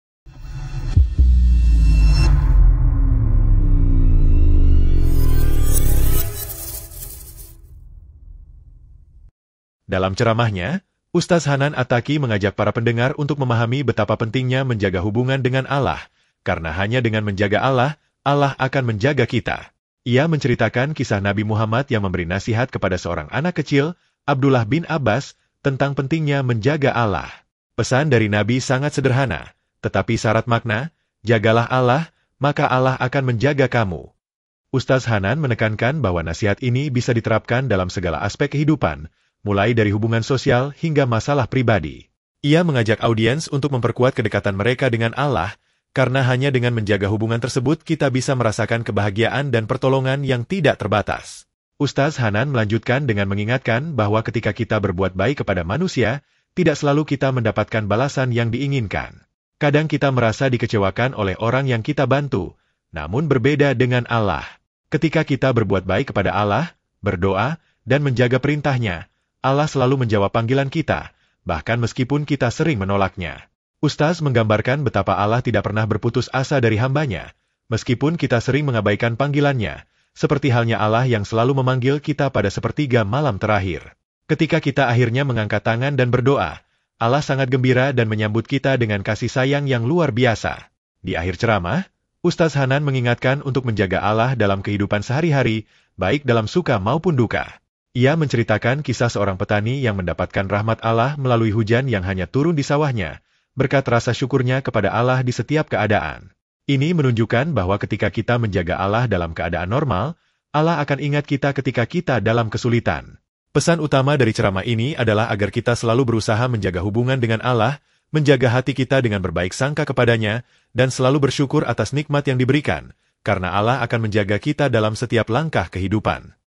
Dalam ceramahnya, Ustaz Hanan Attaqi mengajak para pendengar untuk memahami betapa pentingnya menjaga hubungan dengan Allah, karena hanya dengan menjaga Allah, Allah akan menjaga kita. Ia menceritakan kisah Nabi Muhammad yang memberi nasihat kepada seorang anak kecil, Abdullah bin Abbas, tentang pentingnya menjaga Allah. Pesan dari Nabi sangat sederhana, tetapi syarat makna, jagalah Allah, maka Allah akan menjaga kamu. Ustaz Hanan menekankan bahwa nasihat ini bisa diterapkan dalam segala aspek kehidupan, mulai dari hubungan sosial hingga masalah pribadi. Ia mengajak audiens untuk memperkuat kedekatan mereka dengan Allah, karena hanya dengan menjaga hubungan tersebut kita bisa merasakan kebahagiaan dan pertolongan yang tidak terbatas. Ustaz Hanan melanjutkan dengan mengingatkan bahwa ketika kita berbuat baik kepada manusia, tidak selalu kita mendapatkan balasan yang diinginkan. Kadang kita merasa dikecewakan oleh orang yang kita bantu, namun berbeda dengan Allah. Ketika kita berbuat baik kepada Allah, berdoa, dan menjaga perintahnya, Allah selalu menjawab panggilan kita, bahkan meskipun kita sering menolaknya. Ustaz menggambarkan betapa Allah tidak pernah berputus asa dari hambanya, meskipun kita sering mengabaikan panggilannya, seperti halnya Allah yang selalu memanggil kita pada sepertiga malam terakhir. Ketika kita akhirnya mengangkat tangan dan berdoa, Allah sangat gembira dan menyambut kita dengan kasih sayang yang luar biasa. Di akhir ceramah, Ustaz Hanan mengingatkan untuk menjaga Allah dalam kehidupan sehari-hari, baik dalam suka maupun duka. Ia menceritakan kisah seorang petani yang mendapatkan rahmat Allah melalui hujan yang hanya turun di sawahnya, berkat rasa syukurnya kepada Allah di setiap keadaan. Ini menunjukkan bahwa ketika kita menjaga Allah dalam keadaan normal, Allah akan ingat kita ketika kita dalam kesulitan. Pesan utama dari ceramah ini adalah agar kita selalu berusaha menjaga hubungan dengan Allah, menjaga hati kita dengan berbaik sangka kepadanya, dan selalu bersyukur atas nikmat yang diberikan, karena Allah akan menjaga kita dalam setiap langkah kehidupan.